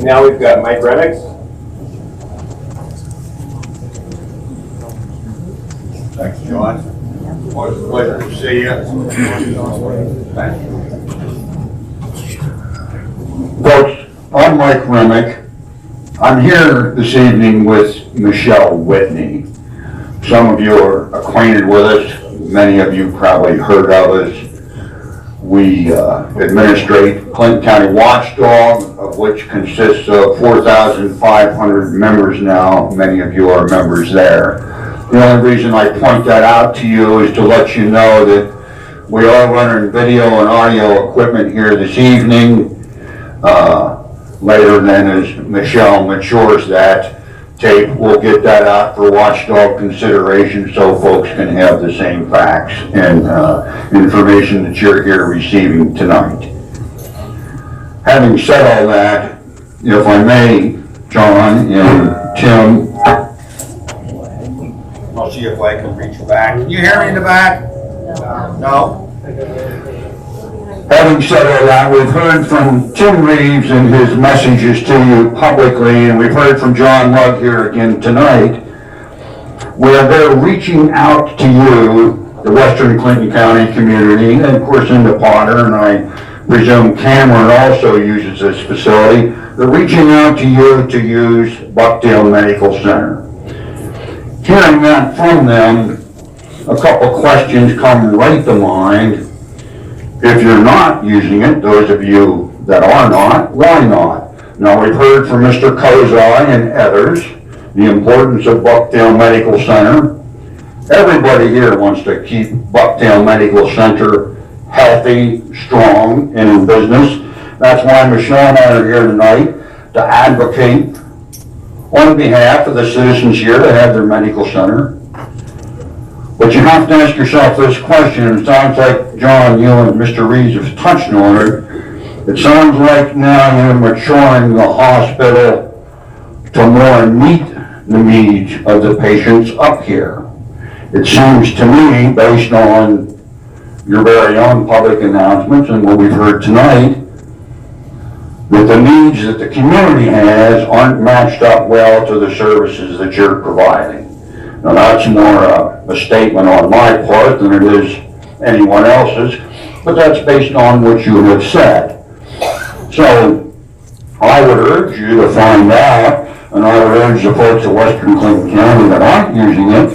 Now we've got Mike Remick. Thanks, John. Always a pleasure to see you. Folks, I'm Mike Remick. I'm here this evening with Michelle Whitney. Some of you are acquainted with us. Many of you probably heard of us. We administrate Clinton County Watchdog, of which consists of 4,500 members now. Many of you are members there. The only reason I point that out to you is to let you know that we are running video and audio equipment here this evening. Later then, as Michelle matures that tape, we'll get that out for watchdog consideration so folks can have the same facts and information that you're here receiving tonight. Having said all that, if I may, John and Tim, I'll see if I can reach back. Can you hear me in the back? No? Having said all that, we've heard from Tim Reeves and his messages to you publicly, and we've heard from John Lugg here again tonight, where they're reaching out to you, the Western Clinton County community, and of course into Potter, and I presume Cameron also uses this facility. They're reaching out to you to use Bucktail Medical Center. Hearing that from them, a couple questions come right to mind. If you're not using it, those of you that are not, why not? Now, we've heard from Mr. Kozai and others the importance of Bucktail Medical Center. Everybody here wants to keep Bucktail Medical Center healthy, strong, and in business. That's why Michelle and I are here tonight to advocate on behalf of the citizens here to have their medical center. But you have to ask yourself this question. It sounds like, John, you and Mr. Reeves have touched on it. It sounds like now you're maturing the hospital to more meet the needs of the patients up here. It seems to me, based on your very own public announcements and what we've heard tonight, that the needs that the community has aren't matched up well to the services that you're providing. Now, that's more a statement on my part than it is anyone else's, but that's based on what you have said. So I would urge you to find out and I would urge the folks of Western Clinton County that aren't using it,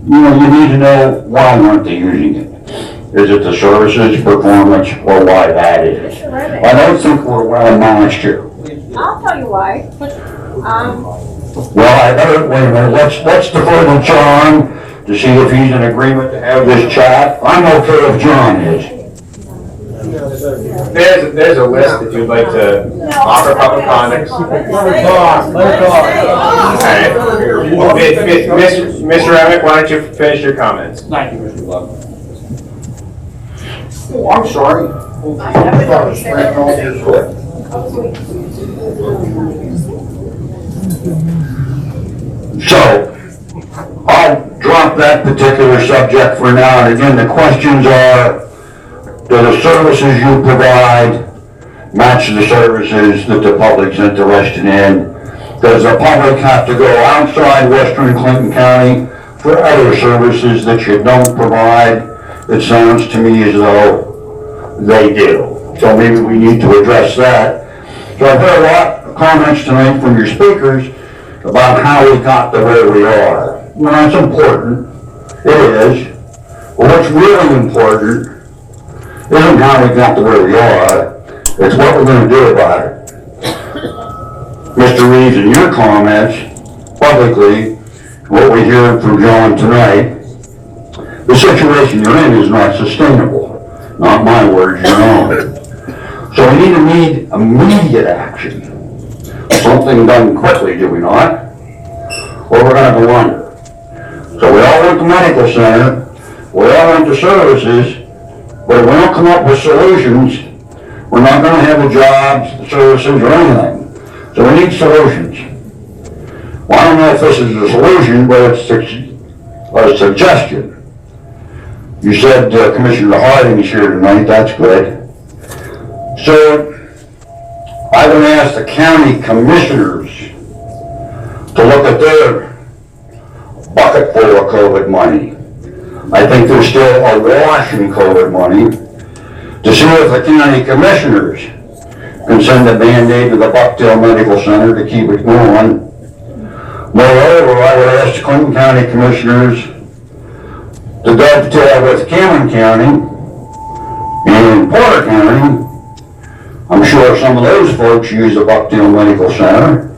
you need to know why aren't they using it? Is it the services, performance, or why that is? I don't think we're well managed here. I'll tell you why. Well, I better, wait a minute, let's defer to John to see if he's in agreement to have this chat. I'm okay if John is. There's a list if you'd like to offer public comments. All right. Mr. Remick, why don't you finish your comments? Thank you, Mr. Love. Oh, I'm sorry. So, I'll drop that particular subject for now, and again, the questions are, do the services you provide match the services that the public's interested in? Does the public have to go outside Western Clinton County for other services that you don't provide? It sounds to me as though they do. So maybe we need to address that. So I've heard a lot of comments tonight from your speakers about how we got to where we are. Well, that's important. It is. But what's really important isn't how we got to where we are, it's what we're going to do about it. Mr. Reeves, in your comments, publicly, what we hear from John tonight, the situation you're in is not sustainable. Not my words, your own. So we need immediate action. Something done quickly, do we not? Or we're going to go under. So we all went to medical center, we all went to services, but if we don't come up with solutions, we're not going to have the jobs, the services, or anything. So we need solutions. Well, I don't know if this is a solution, but it's a suggestion. You said Commissioner Harding is here tonight, that's good. So I would ask the county commissioners to look at their bucket full of COVID money. I think there's still a wash in COVID money, to see if the county commissioners can send a Band-Aid to the Bucktail Medical Center to keep it going. Moreover, I would ask the Clinton County commissioners to dovetail with Cameron County and Porter County. I'm sure some of those folks use the Bucktail Medical Center,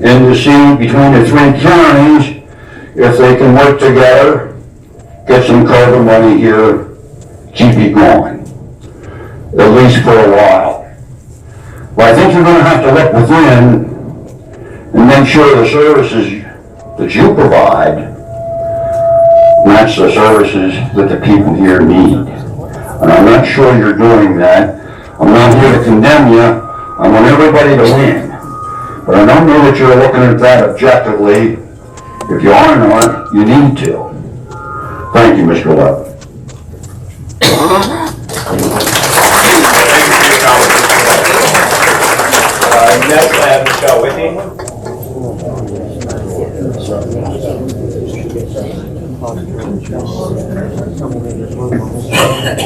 and to see between the three counties if they can work together, get some COVID money here, keep it going, at least for a while. But I think you're going to have to look within and make sure the services that you provide match the services that the people here need. And I'm not sure you're doing that. I'm not here to condemn you. I want everybody to win. But I don't know that you're looking at that objectively. If you are not, you need to. Thank you, Mr. Love. Next, I have Michelle Whitney.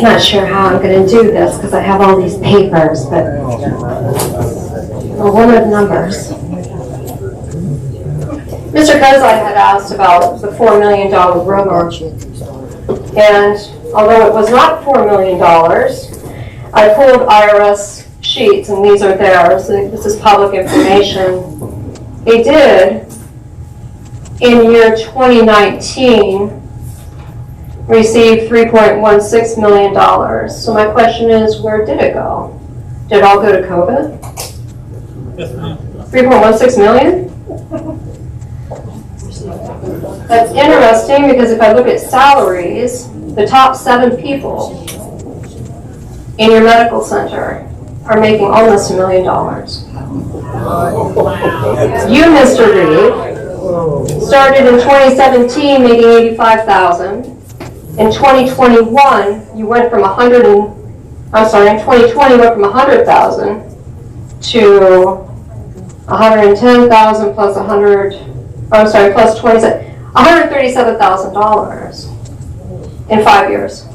Not sure how I'm going to do this because I have all these papers, but well, what are the numbers? Mr. Kozai had asked about the $4 million rumor, and although it was not $4 million, I pulled IRS sheets, and these are theirs. This is public information. They did, in year 2019, receive $3.16 million. So my question is, where did it go? Did it all go to COVID? 3.16 million? That's interesting because if I look at salaries, the top 7 people in your medical center are making almost $1 million. You, Mr. Reed, started in 2017 making $85,000. In 2021, you went from in 2020 you went from 100,000 to 110,000 plus plus $137,000 in 5 years.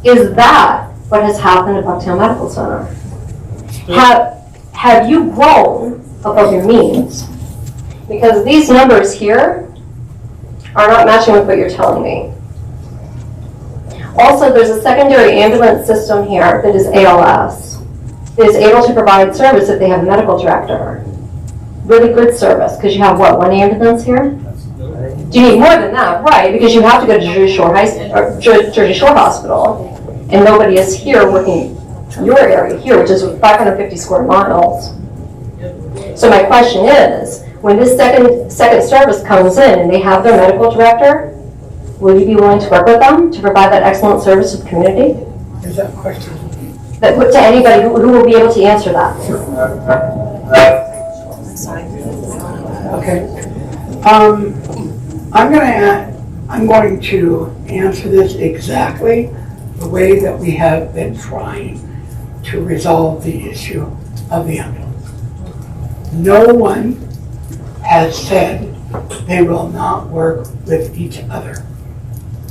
Is that what has happened at Bucktail Medical Center? Have you grown above your means. Because these numbers here are not matching with what you're telling me. Also, there's a secondary ambulance system here that is ALS. That is able to provide service if they have a medical director. Really good service, because you have what, one ambulance here? Do you need more than that? Right, because you have to go to Jersey Shore Hospital, and nobody is here working your area here, which is 550 square miles. So my question is, when this second service comes in and they have their medical director, will you be willing to work with them to provide that excellent service to the community? Is that a question? To anybody who will be able to answer that. Okay. I'm going to answer this exactly the way that we have been trying to resolve the issue of the ambulance. No one has said they will not work with each other.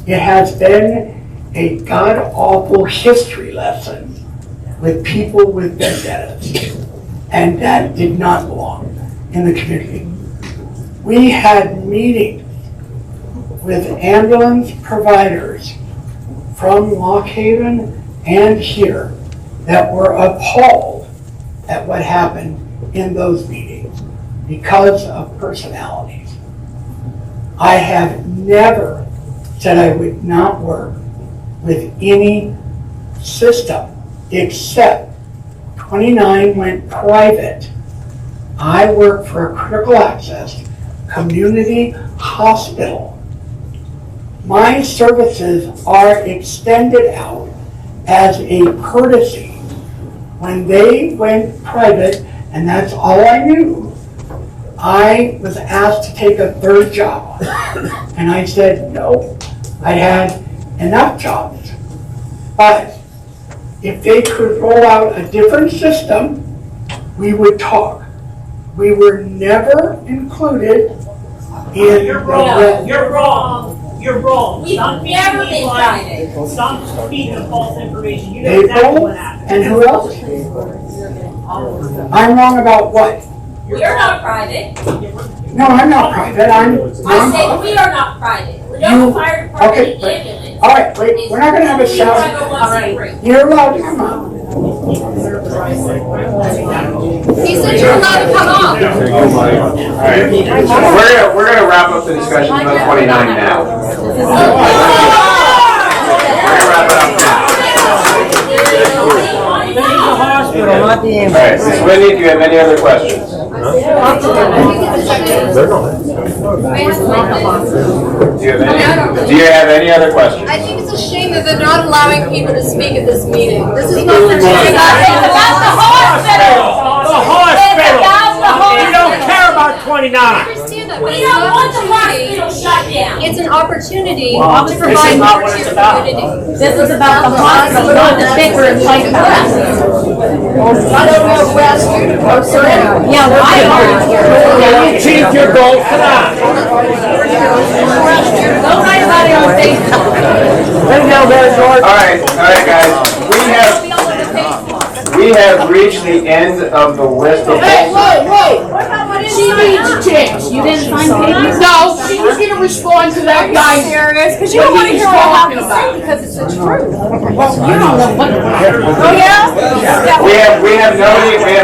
It has been a god-awful history lesson with people with vendettas, and that did not belong in the community. We had meetings with ambulance providers from Lock Haven and here that were appalled at what happened in those meetings because of personalities. I have never said I would not work with any system except 29 went private. I work for a critical access community hospital. My services are extended out as a courtesy. When they went private, and that's all I knew, I was asked to take a third job. And I said no, I had enough jobs. But if they could roll out a different system, we would talk. We were never included in You're wrong. You're wrong. You're wrong. We've never been Friday. Stop speaking false information. You know exactly what happened. And who else? I'm wrong about what? You're not private. No, I'm not private. I said we are not private. We're not the fire department and ambulance. All right, wait, we're not going to have a shout. All right. You're allowed to come up. He said you're allowed to come up. All right, we're gonna wrap up the discussion on 29 now. We're gonna wrap it up now. All right, Ms. Whitney, do you have any other questions? Do you have any other questions? I think it's a shame that they're not allowing people to speak at this meeting. This is not the It's about the hospital. The hospital. You don't care about 29. I understand that. We don't want the hospital shut down. It's an opportunity Well, to provide more to your community. This is about the hospital, not the thing we're fighting about. I don't know who asked you to post it. Yeah, well, I You achieved your goal tonight. Don't write about it on Facebook. All right, guys. We have reached the end of the list of. Hey, wait! She needs a chance. You didn't find papers? No, she was gonna respond to that guy. Serious? Because you don't want to hear what I have to say because it's the truth. You don't know what. Oh, yeah? We have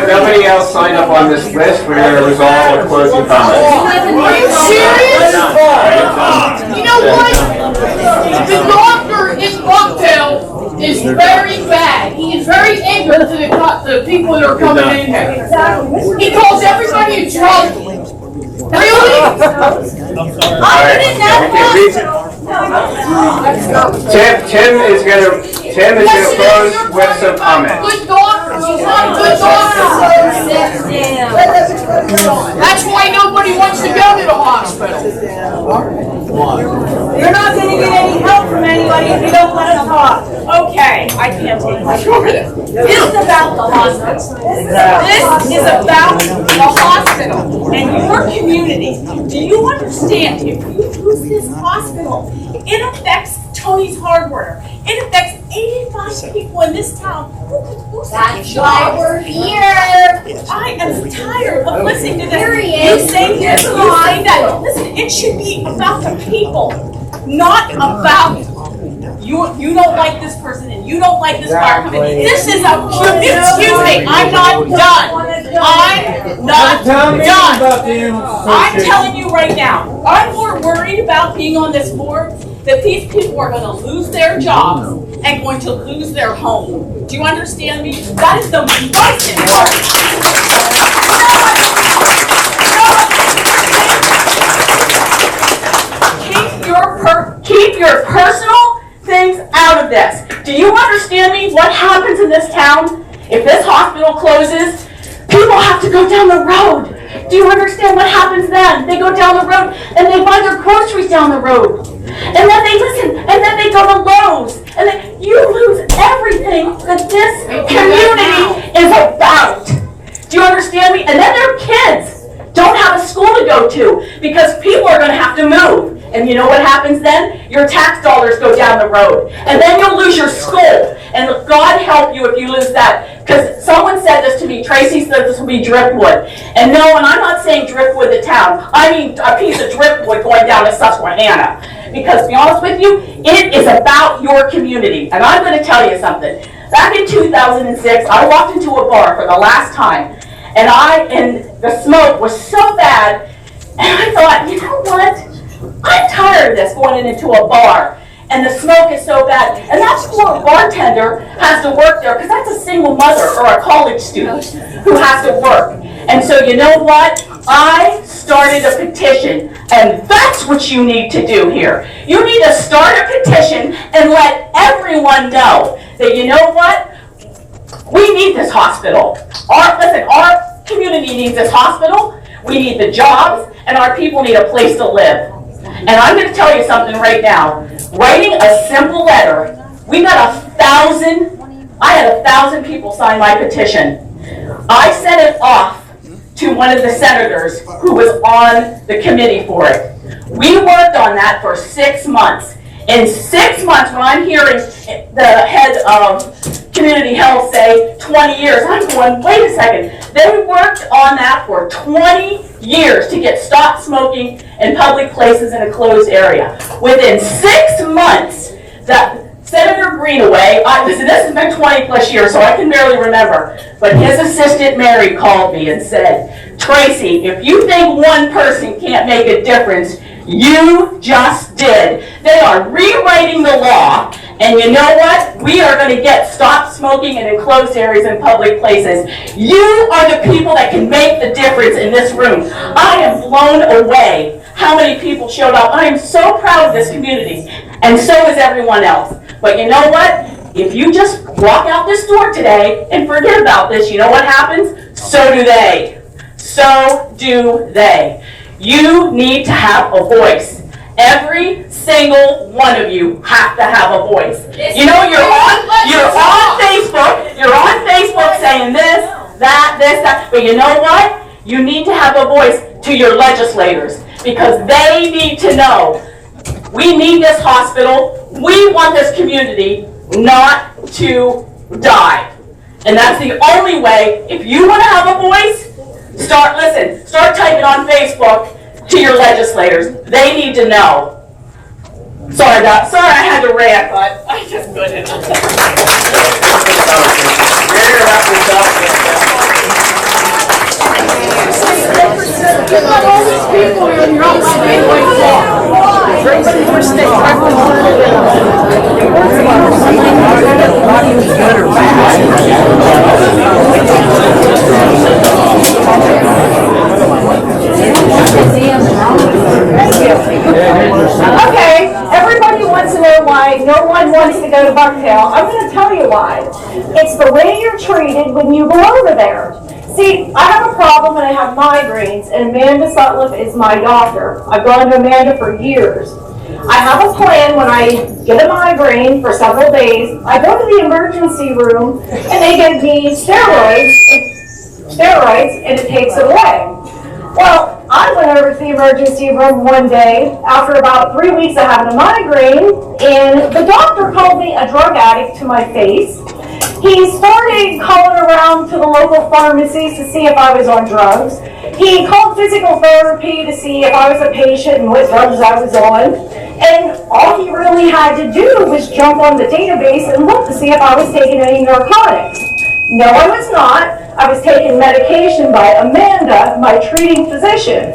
nobody else signed up on this list. We're going to resolve with closing comments. Are you serious? You know what? The doctor in Bucktail is very bad. He is very angry to the people that are coming in here. He calls everybody a drunk. Really? Tim is gonna close with some comments. Good doctor. He's not a good doctor. That's why nobody wants to go to the hospital. You're not gonna get any help from anybody if you don't let us talk. Okay, I can't take this. This is about the hospital. This is about the hospital and your community. Do you understand? If you lose this hospital, it affects Tony's Hardware. It affects 85 people in this town. Who's That's why we're here. I am tired of listening to this. Period. You say this, you say that. Listen, it should be about the people, not about you don't like this person and you don't like this fire company. This is a, excuse me, I'm not done. I'm not done. I'm telling you right now, I'm more worried about being on this board that these people are going to lose their jobs and going to lose their home. Do you understand me? That is the most important. Keep your personal things out of this. Do you understand me? What happens in this town if this hospital closes? People have to go down the road. Do you understand what happens then? They go down the road and they buy their groceries down the road. And then they listen, and then they go to Lowe's. And then you lose everything that this community is about. Do you understand me? And then their kids don't have a school to go to because people are going to have to move. And you know what happens then? Your tax dollars go down the road. And then you'll lose your school. And God help you if you lose that. Because someone said this to me, Tracy said this will be driftwood. And no, and I'm not saying driftwood the town. I mean a piece of driftwood going down to Susquehanna. Because to be honest with you, it is about your community. And I'm going to tell you something. Back in 2006, I walked into a bar for the last time. And the smoke was so bad. And I thought, you know what? I'm tired of this going into a bar and the smoke is so bad. And that poor bartender has to work there because that's a single mother or a college student who has to work. And so you know what? I started a petition, and that's what you need to do here. You need to start a petition and let everyone know that you know what? We need this hospital. Our community needs this hospital. We need the jobs, and our people need a place to live. And I'm going to tell you something right now. Writing a simple letter, I had 1,000 people sign my petition. I sent it off to one of the senators who was on the committee for it. We worked on that for 6 months. In 6 months, when I'm hearing the head of community health say 20 years, I'm going, wait a second. They worked on that for 20 years to get stop smoking in public places in a closed area. Within 6 months, that Senator Greenaway, this has been 20 plus years, so I can barely remember, but his assistant Mary called me and said, Tracy, if you think one person can't make a difference, you just did. They are rewriting the law, and you know what? We are going to get stop smoking in enclosed areas in public places. You are the people that can make the difference in this room. I am blown away how many people showed up. I am so proud of this community, and so is everyone else. But you know what? If you just walk out this door today and forget about this, you know what happens? So do they. So do they. You need to have a voice. Every single one of you have to have a voice. You know, you're on Facebook saying this, that, but you know what? You need to have a voice to your legislators because they need to know we need this hospital. We want this community not to die. And that's the only way. If you want to have a voice, start typing on Facebook to your legislators. They need to know. Sorry I had to rant, but I just couldn't. You got all these people here and you're all staying away Okay, everybody wants to know why no one wants to go to Bucktail. I'm going to tell you why. It's the way you're treated when you go over there. See, I have a problem when I have migraines, and Amanda Sutliff is my doctor. I've gone to Amanda for years. I have a plan when I get a migraine for several days. I go to the emergency room, and they give me steroids, and it takes it away. Well, I went over to the emergency room one day after about 3 weeks of having a migraine, and the doctor called me a drug addict to my face. He started calling around to the local pharmacies to see if I was on drugs. He called physical therapy to see if I was a patient and what drugs I was on. And all he really had to do was jump on the database and look to see if I was taking any narcotics. No, I was not. I was taking medication by Amanda, my treating physician.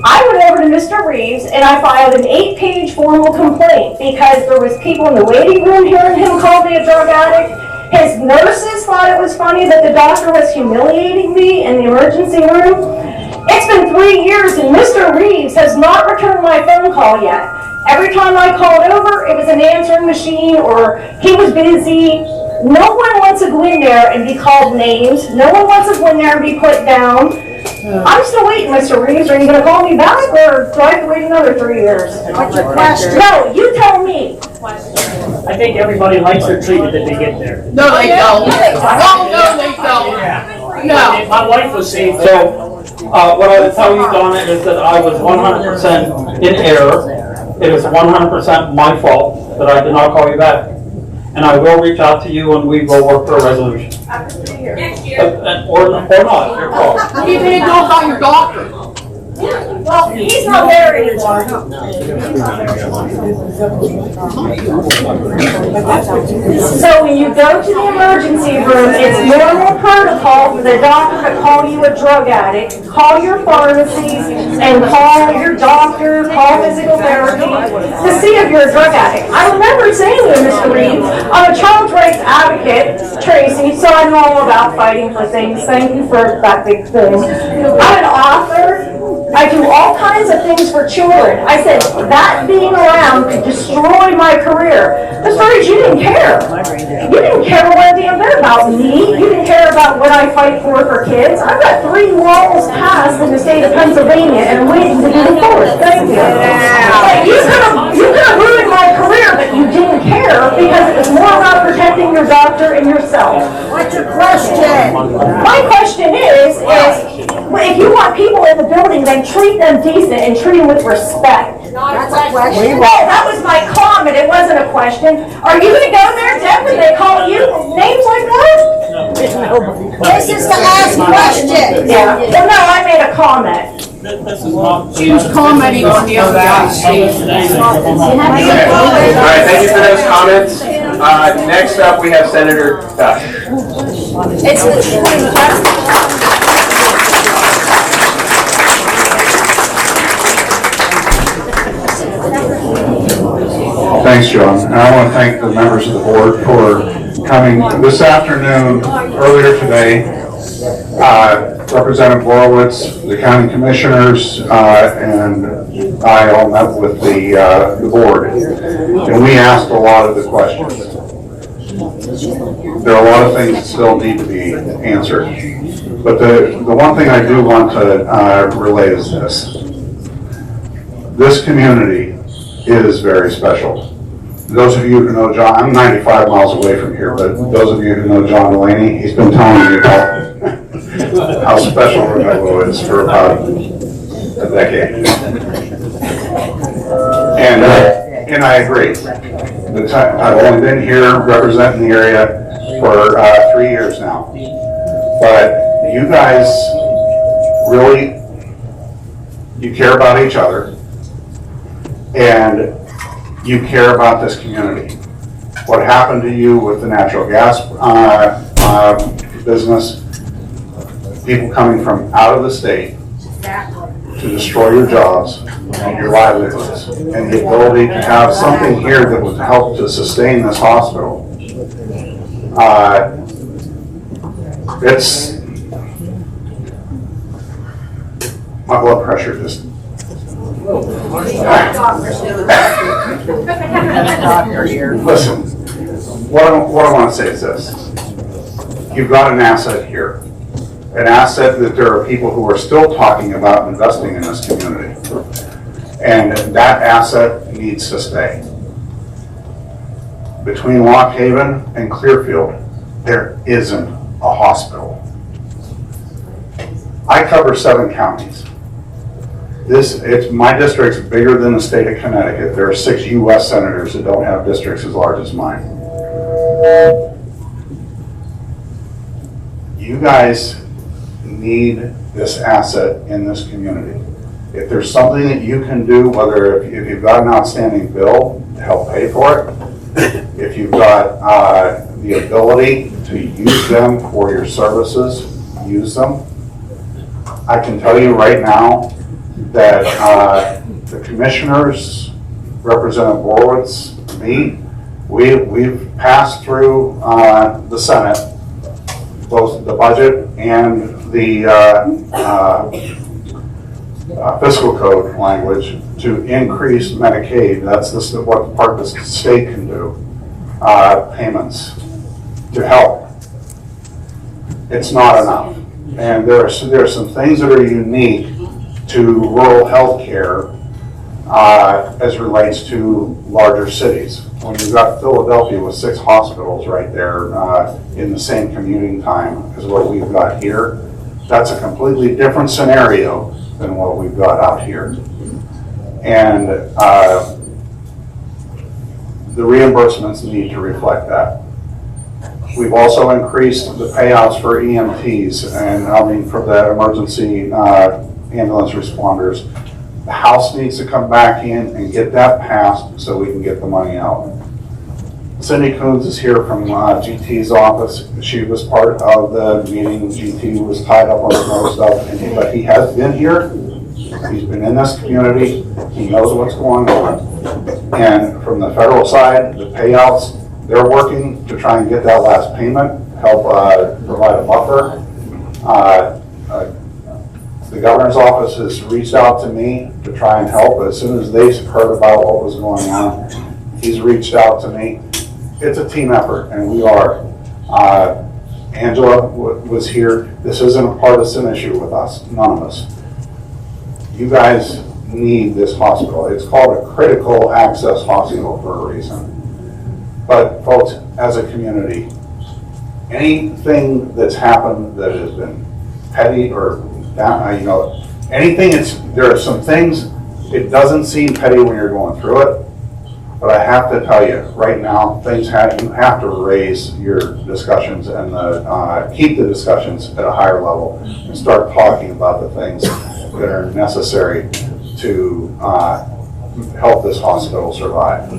I went over to Mr. Reeves and I filed an 8-page formal complaint because there was people in the waiting room hearing him call me a drug addict. His nurses thought it was funny that the doctor was humiliating me in the emergency room. It's been 3 years and Mr. Reeves has not returned my phone call yet. Every time I called over, it was an answering machine or he was busy. No one wants to go in there and be called names. No one wants to go in there and be put down. I'm still waiting, Mr. Reeves. Are you going to call me back or do I have to wait another 3 years? What's your question? No, you tell me. I think everybody likes their treatment if they get there. No, they don't. No, they don't. No. My wife was saved. So, what I would tell you, Donna, is that I was 100% in error. It is 100% my fault that I did not call you back. And I will reach out to you and we will work for a resolution. Or not, your call. You didn't know about your doctor. Well, he's not there anymore. So when you go to the emergency room, it's normal protocol for the doctor to call you a drug addict, call your pharmacies, and call your doctor, call physical therapy to see if you're a drug addict. I remember saying to you, Mr. Reed, I'm a child's rights advocate, Tracy, so I know all about fighting for things. Thank you for that big thing. I'm an author. I do all kinds of things for children. I said, that being around could destroy my career. Mr. Reed, you didn't care. You didn't care one damn bit about me. You didn't care about what I fight for kids. I've got 3 laws passed in the state of Pennsylvania and I'm waiting to do the 4th. Thank you. Like, you could have ruined my career, but you didn't care because it was more about protecting your doctor and yourself. What's your question? My question is if you want people in the building, then treat them decent and treat them with respect. That's a question. Well, that was my comment. It wasn't a question. Are you going to go there, Deb, when they call you names like that? This is the last question. Yeah. Well, no, I made a comment. She was commenting on the other guy's Okay. All right, thank you for those comments. Next up, we have Senator Dush. Thanks, John. And I want to thank the members of the board for coming this afternoon, earlier today. Representative Horowitz, the county commissioners, and I all met with the board. And we asked a lot of the questions. There are a lot of things that still need to be answered. But the one thing I do want to relay is this. This community is very special. Those of you who know John, I'm 95 miles away from here, but those of you who know John Delaney, he's been telling me about how special Romello is for about a decade. And I agree. I've only been here representing the area for 3 years now. But you guys really, you care about each other. And you care about this community. What happened to you with the natural gas business, people coming from out of the state to destroy your jobs and your livelihoods, and the ability to have something here that would help to sustain this hospital. It's, my blood pressure just, listen, what I want to say is this. You've got an asset here. An asset that there are people who are still talking about investing in this community. And that asset needs to stay. Between Lock Haven and Clearfield, there isn't a hospital. I cover 7 counties. My district's bigger than the state of Connecticut. There are 6 US senators that don't have districts as large as mine. You guys need this asset in this community. If there's something that you can do, whether if you've got an outstanding bill to help pay for it, if you've got the ability to use them for your services, use them. I can tell you right now that the commissioners, Representative Borowitz, me, we've passed through the Senate, both the budget and the fiscal code language to increase Medicaid. That's what part the state can do, payments to help. It's not enough. And there are some things that are unique to rural health care as relates to larger cities. When you've got Philadelphia with 6 hospitals right there in the same commuting time as what we've got here, that's a completely different scenario than what we've got out here. And the reimbursements need to reflect that. We've also increased the payouts for EMTs and for the emergency ambulance responders. The House needs to come back in and get that passed so we can get the money out. Cindy Coons is here from GT's office. She was part of the meeting. GT was tied up on some other stuff, but he has been here. He's been in this community. He knows what's going on. And from the federal side, the payouts, they're working to try and get that last payment, help provide a buffer. The governor's office has reached out to me to try and help. As soon as they've heard about what was going on, he's reached out to me. It's a team effort, and we are. Angela was here. This isn't a partisan issue with us, none of us. You guys need this hospital. It's called a critical access hospital for a reason. But folks, as a community, anything that's happened that has been petty or anything, there are some things, it doesn't seem petty when you're going through it, but I have to tell you, right now, you have to raise your discussions and keep the discussions at a higher level and start talking about the things that are necessary to help this hospital survive.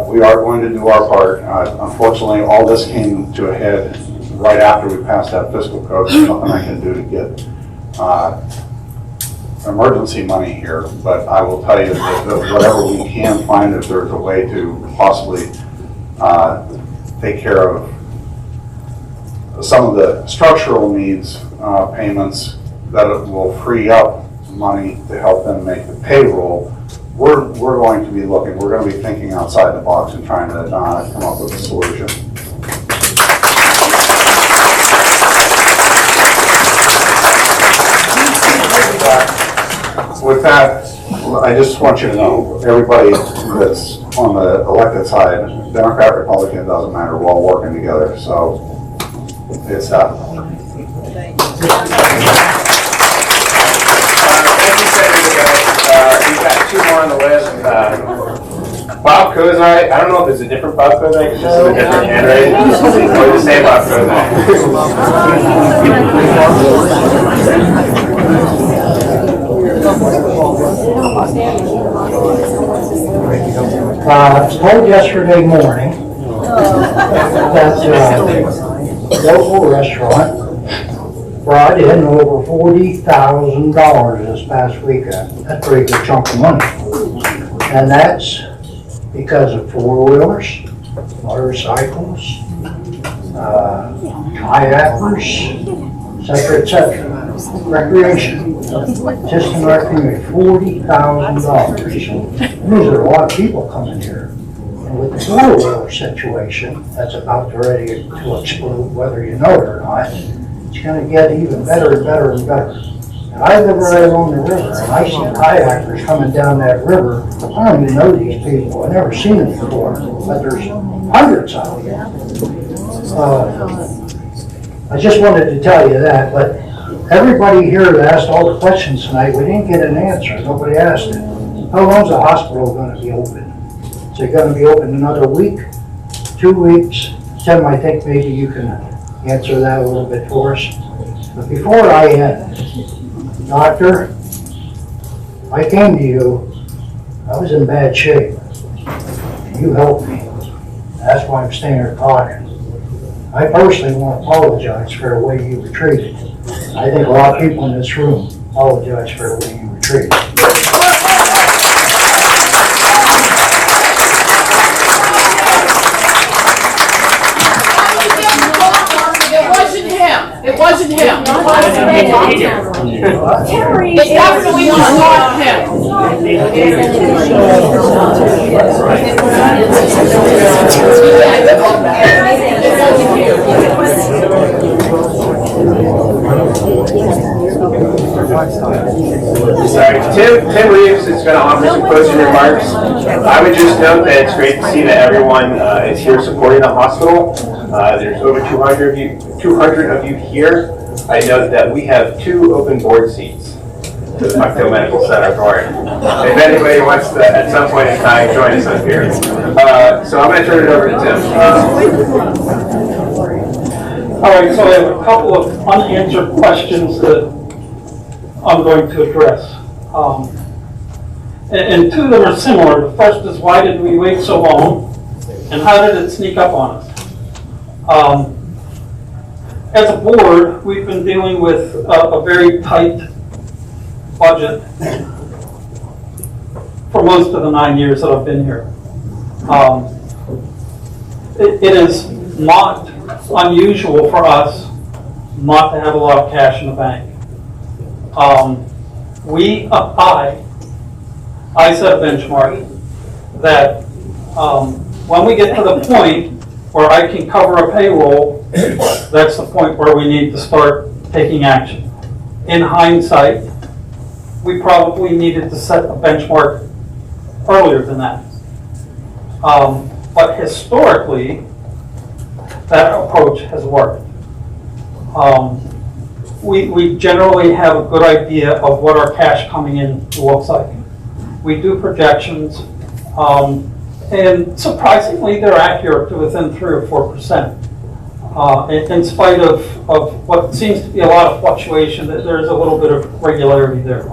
We are going to do our part. Unfortunately, all this came to a head right after we passed that fiscal code. There's nothing I can do to get emergency money here, but I will tell you that whatever we can find, if there's a way to possibly take care of some of the structural needs payments that will free up money to help them make the payroll, we're going to be looking, we're going to be thinking outside the box and trying to come up with a solution. With that, I just want you to know, everybody that's on the elected side, Democrat, Republican, doesn't matter, we're all working together, so it's that. We've got 2 more on the list. Bob Kozai, I don't know if it's a different Bob Kozai, because this is a different handwriting, or the same Bob Kozai. I was told yesterday morning that local restaurant brought in over $40,000 this past weekend. That's a pretty good chunk of money. And that's because of 4-wheelers, motorcycles, kayakers, et cetera. Recreation, just in our community, $40,000. There's a lot of people coming here. And with the 4-wheeler situation, that's about ready to explode, whether you know it or not, it's going to get even better and better and better. And I live right along the river, and I see kayakers coming down that river. I don't even know these people. I've never seen them before, but there's hundreds of them. I just wanted to tell you that, but everybody here that asked all the questions tonight, we didn't get an answer. Nobody asked it. How long's the hospital gonna be open? Is it gonna be open another week, 2 weeks? Tim, I think maybe you can answer that a little bit for us. But before I end, Doctor, I came to you, I was in bad shape. You helped me. That's why I'm staying here talking. I personally want to apologize for the way you were treated. I think a lot of people in this room apologize for the way you were treated. It wasn't him. Terry, It definitely was not him. Sorry, Tim Reeves is going to offer some closing remarks. I would just note that it's great to see that everyone is here supporting the hospital. There's over 200 of you here. I note that we have 2 open board seats to the Bucktail Medical Center board. If anybody wants to, at some point in time, join us up here. So I'm going to turn it over to Tim. All right, so I have a couple of unanswered questions that I'm going to address. And 2 of them are similar. The first is, why did we wait so long? And how did it sneak up on us? As a board, we've been dealing with a very tight budget for most of the 9 years that I've been here. It is not unusual for us not to have a lot of cash in the bank. I set a benchmark that when we get to the point where I can cover a payroll, that's the point where we need to start taking action. In hindsight, we probably needed to set a benchmark earlier than that. But historically, that approach has worked. We generally have a good idea of what our cash coming in looks like. We do projections, and surprisingly, they're accurate to within 3 or 4%. In spite of what seems to be a lot of fluctuation, there's a little bit of regularity there.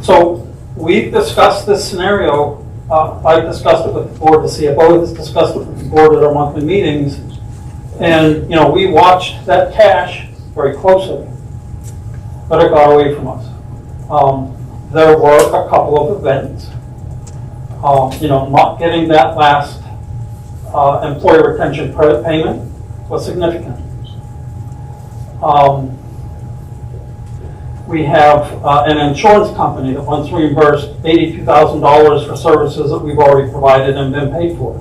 So we've discussed this scenario. I've discussed it with the board, the CFO has discussed it with the board at our monthly meetings. And, we watched that cash very closely, but it got away from us. There were a couple of events. Not getting that last employee retention credit payment was significant. We have an insurance company that once reimbursed $82,000 for services that we've already provided and been paid for.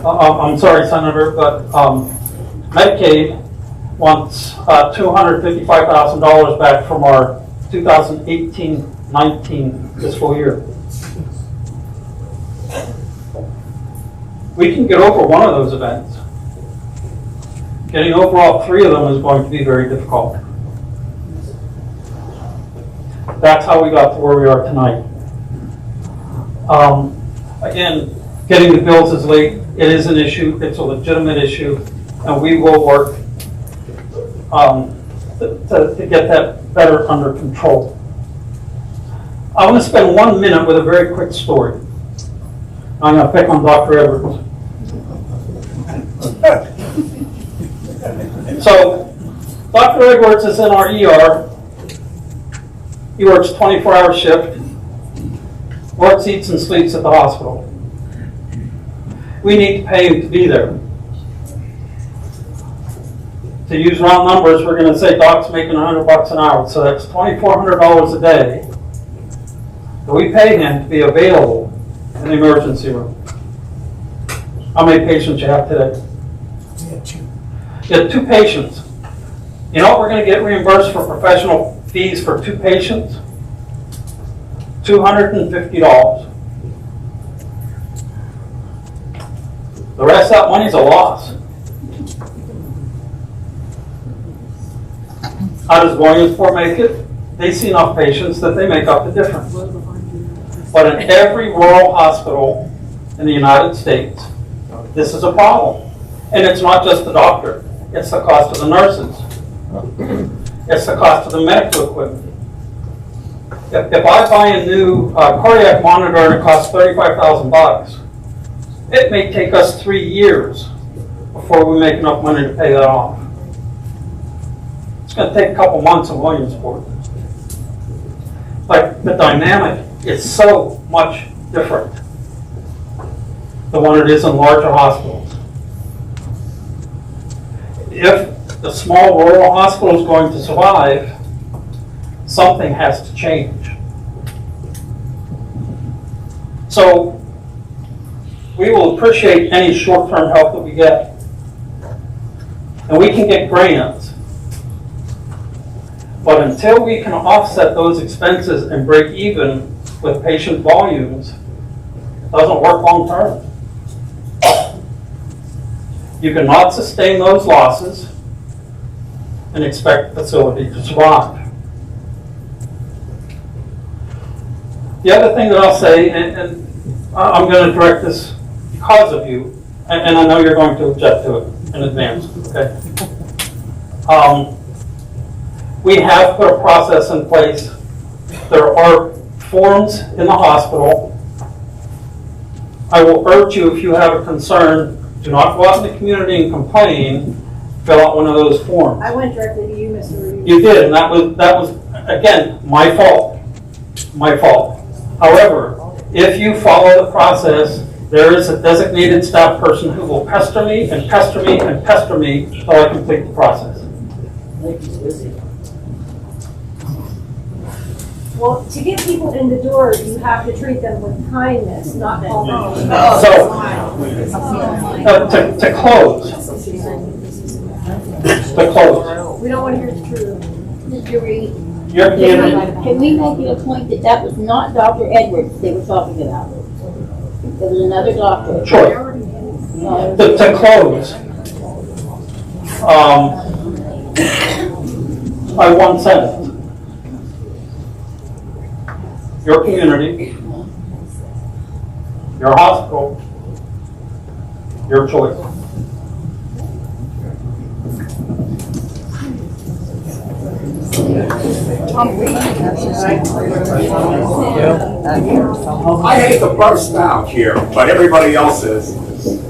I'm sorry, Senator, but Medicaid wants $255,000 back from our 2018-19 fiscal year. We can get over one of those events. Getting over all 3 of them is going to be very difficult. That's how we got to where we are tonight. Again, getting the bills is late. It is an issue. It's a legitimate issue, and we will work to get that better under control. I want to spend 1 minute with a very quick story. I'm going to pick on Dr. Edwards. So, Dr. Edwards is in our ER. He works 24-hour shift, works, eats, and sleeps at the hospital. We need to pay him to be there. To use round numbers, we're going to say Doc's making $100 an hour, so that's $2,400 a day. But we pay him to be available in the emergency room. How many patients you have today? You have 2 patients. You know what we're going to get reimbursed for professional fees for 2 patients? $250. The rest of that money is a loss. How does Williamsport make it? They see enough patients that they make up the difference. But in every rural hospital in the United States, this is a problem. And it's not just the doctor, it's the cost of the nurses. It's the cost of the medical equipment. If I buy a new cardiac monitor and it costs $35,000, it may take us 3 years before we make enough money to pay that off. It's going to take a couple months in Williamsport. But the dynamic is so much different than what it is in larger hospitals. If the small rural hospital is going to survive, something has to change. So we will appreciate any short-term help that we get. And we can get grants. But until we can offset those expenses and break even with patient volumes, it doesn't work long-term. You cannot sustain those losses and expect the facility to survive. The other thing that I'll say, and I'm going to direct this because of you, and I know you're going to object to it in advance, okay? We have put a process in place. There are forms in the hospital. I will urge you, if you have a concern, do not go out in the community and complain. Fill out one of those forms. I went directly to you, Mr. Reed. You did, and that was again my fault. My fault. However, if you follow the process, there is a designated staff person who will pester me and pester me and pester me until I complete the process. Well, to get people in the door, you have to treat them with kindness, not call them. So, to close. To close. We don't want to hear the truth. Mr. Reed, Your community. can we make it a point that that was not Dr. Edwards they were talking about? There was another doctor. Sure. To close. By one sentence. Your community, your hospital, your choice. I hate to burst out here, but everybody else is.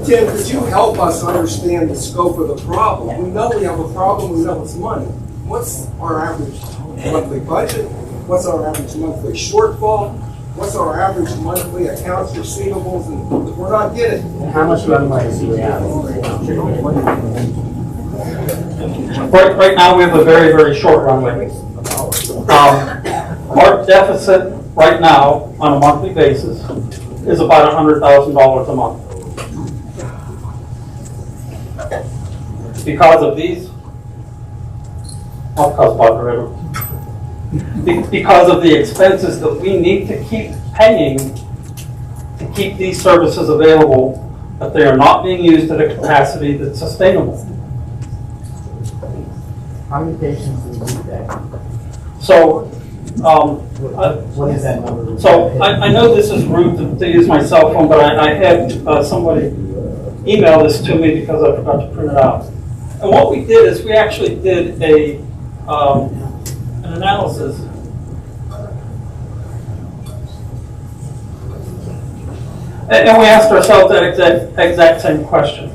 Tim, could you help us understand the scope of the problem? We know we have a problem, we know it's money. What's our average monthly budget? What's our average monthly shortfall? What's our average monthly accounts receivables? And we're not getting it. How much runway do we have? Right now, we have a very, very short runway. Our deficit right now, on a monthly basis, is about $100,000 a month. Because of these, because of the expenses that we need to keep paying to keep these services available, but they are not being used at a capacity that's sustainable. How many patients do we need there? So, What is that number? so I know this is rude to use my cell phone, but I had somebody email this to me because I forgot to print it out. And what we did is we actually did an analysis. And we asked ourselves that exact same question.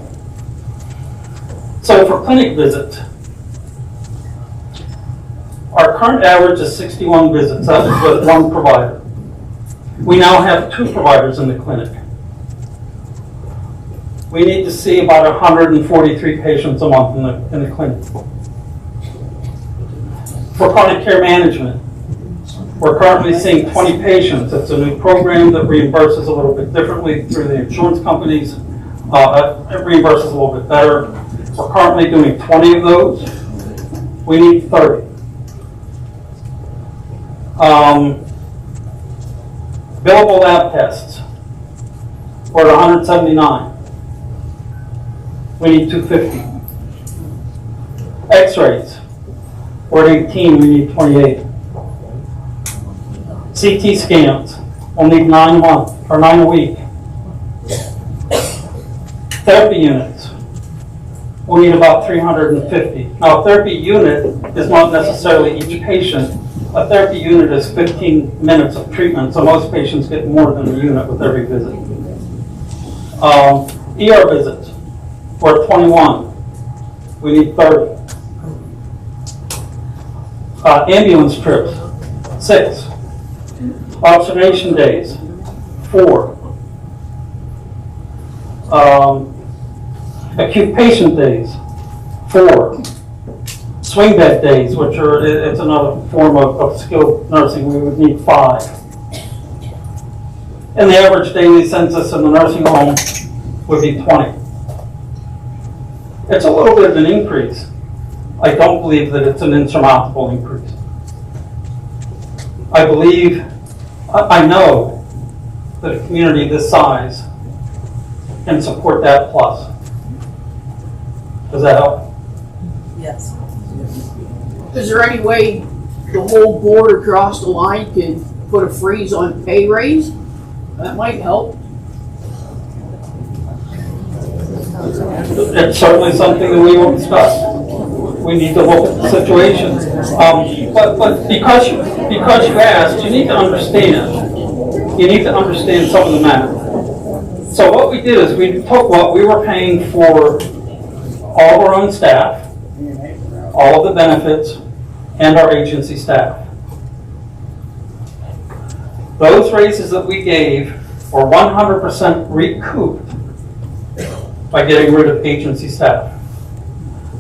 So for clinic visits, our current average is 61 visits. That is with one provider. We now have 2 providers in the clinic. We need to see about 143 patients a month in the clinic. For chronic care management, we're currently seeing 20 patients. It's a new program that reimburses a little bit differently through the insurance companies. It reimburses a little bit better. We're currently doing 20 of those. We need 30. Billable lab tests, we're at 179. We need 250. X-rays, We're at 18, we need 28. CT scans, we'll need 9 a month, or 9 a week. Therapy units, we'll need about 350. Now, a therapy unit is not necessarily each patient. A therapy unit is 15 minutes of treatment, so most patients get more than a unit with every visit. ER visits, we're at 21. We need 30. Ambulance trips, 6. Observation days, 4. Acute patient days, 4. Swing bed days, which are, it's another form of skilled nursing, we would need 5. And the average daily census in the nursing home would be 20. It's a little bit of an increase. I don't believe that it's an insurmountable increase. I believe, I know that a community this size can support that plus. Does that help? Yes. Is there any way the whole board across the line can put a freeze on pay raise? That might help. It's certainly something that we will discuss. We need to look at the situation. But because you asked, you need to understand. You need to understand some of the math. So what we did is we took what we were paying for all of our own staff, all of the benefits, and our agency staff. Those raises that we gave were 100% recouped by getting rid of agency staff.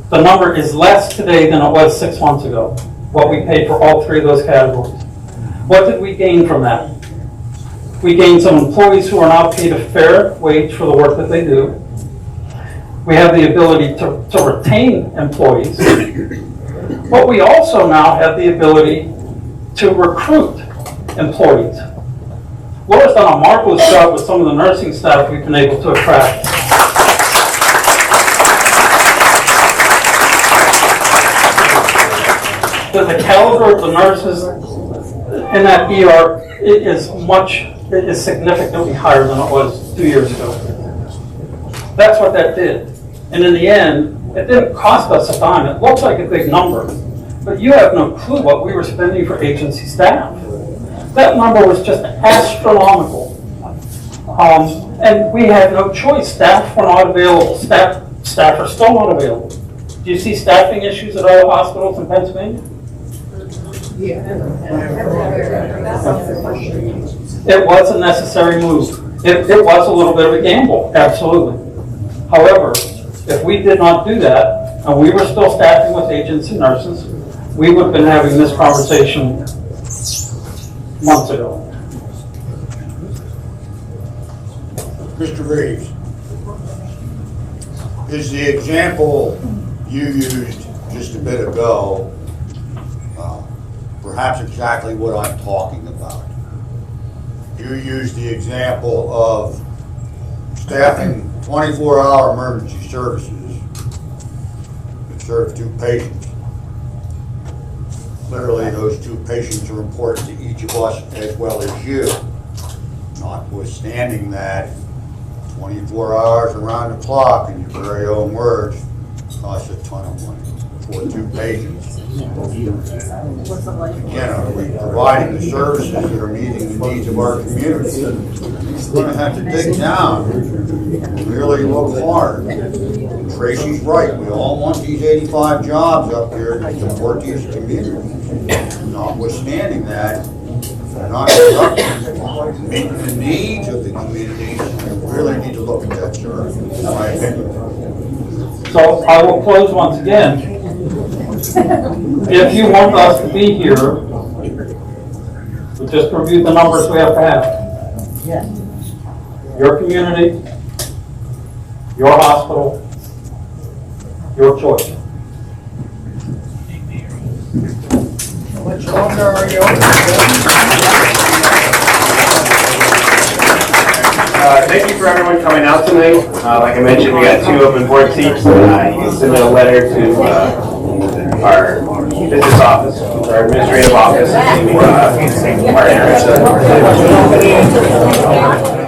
The number is less today than it was 6 months ago, what we paid for all 3 of those categories. What did we gain from that? We gained some employees who are now paid a fair wage for the work that they do. We have the ability to retain employees, but we also now have the ability to recruit employees. Laura's done a marvelous job with some of the nursing staff we've been able to attract. The caliber of the nurses in that ER is significantly higher than it was 2 years ago. That's what that did. And in the end, it didn't cost us a dime. It looks like a big number, but you have no clue what we were spending for agency staff. That number was just astronomical. And we had no choice. Staff were not available. Staff are still not available. Do you see staffing issues at all hospitals in Pennsylvania? It was a necessary move. It was a little bit of a gamble, absolutely. However, if we did not do that, and we were still staffing with agency nurses, we would have been having this conversation months ago. Mr. Reeves, is the example you used just a bit ago perhaps exactly what I'm talking about? You used the example of staffing 24-hour emergency services that serve 2 patients. Clearly, those 2 patients are important to each of us as well as you. Notwithstanding that, 24 hours around the clock, in your very own words, costs a ton of money for 2 patients. Again, are we providing the services that are meeting the needs of our community? We're going to have to dig down and really look hard. Tracy's right. We all want these 85 jobs up here to support these communities. Notwithstanding that, they're not productive, meeting the needs of the communities. We really need to look at that, sir, in my opinion. So I will close once again. If you want us to be here, we just review the numbers we have to have. Your community, your hospital, your choice. Which number are you on? Thank you for everyone coming out tonight. Like I mentioned, we got 2 open board seats. You can submit a letter to our business office, our administrative office, our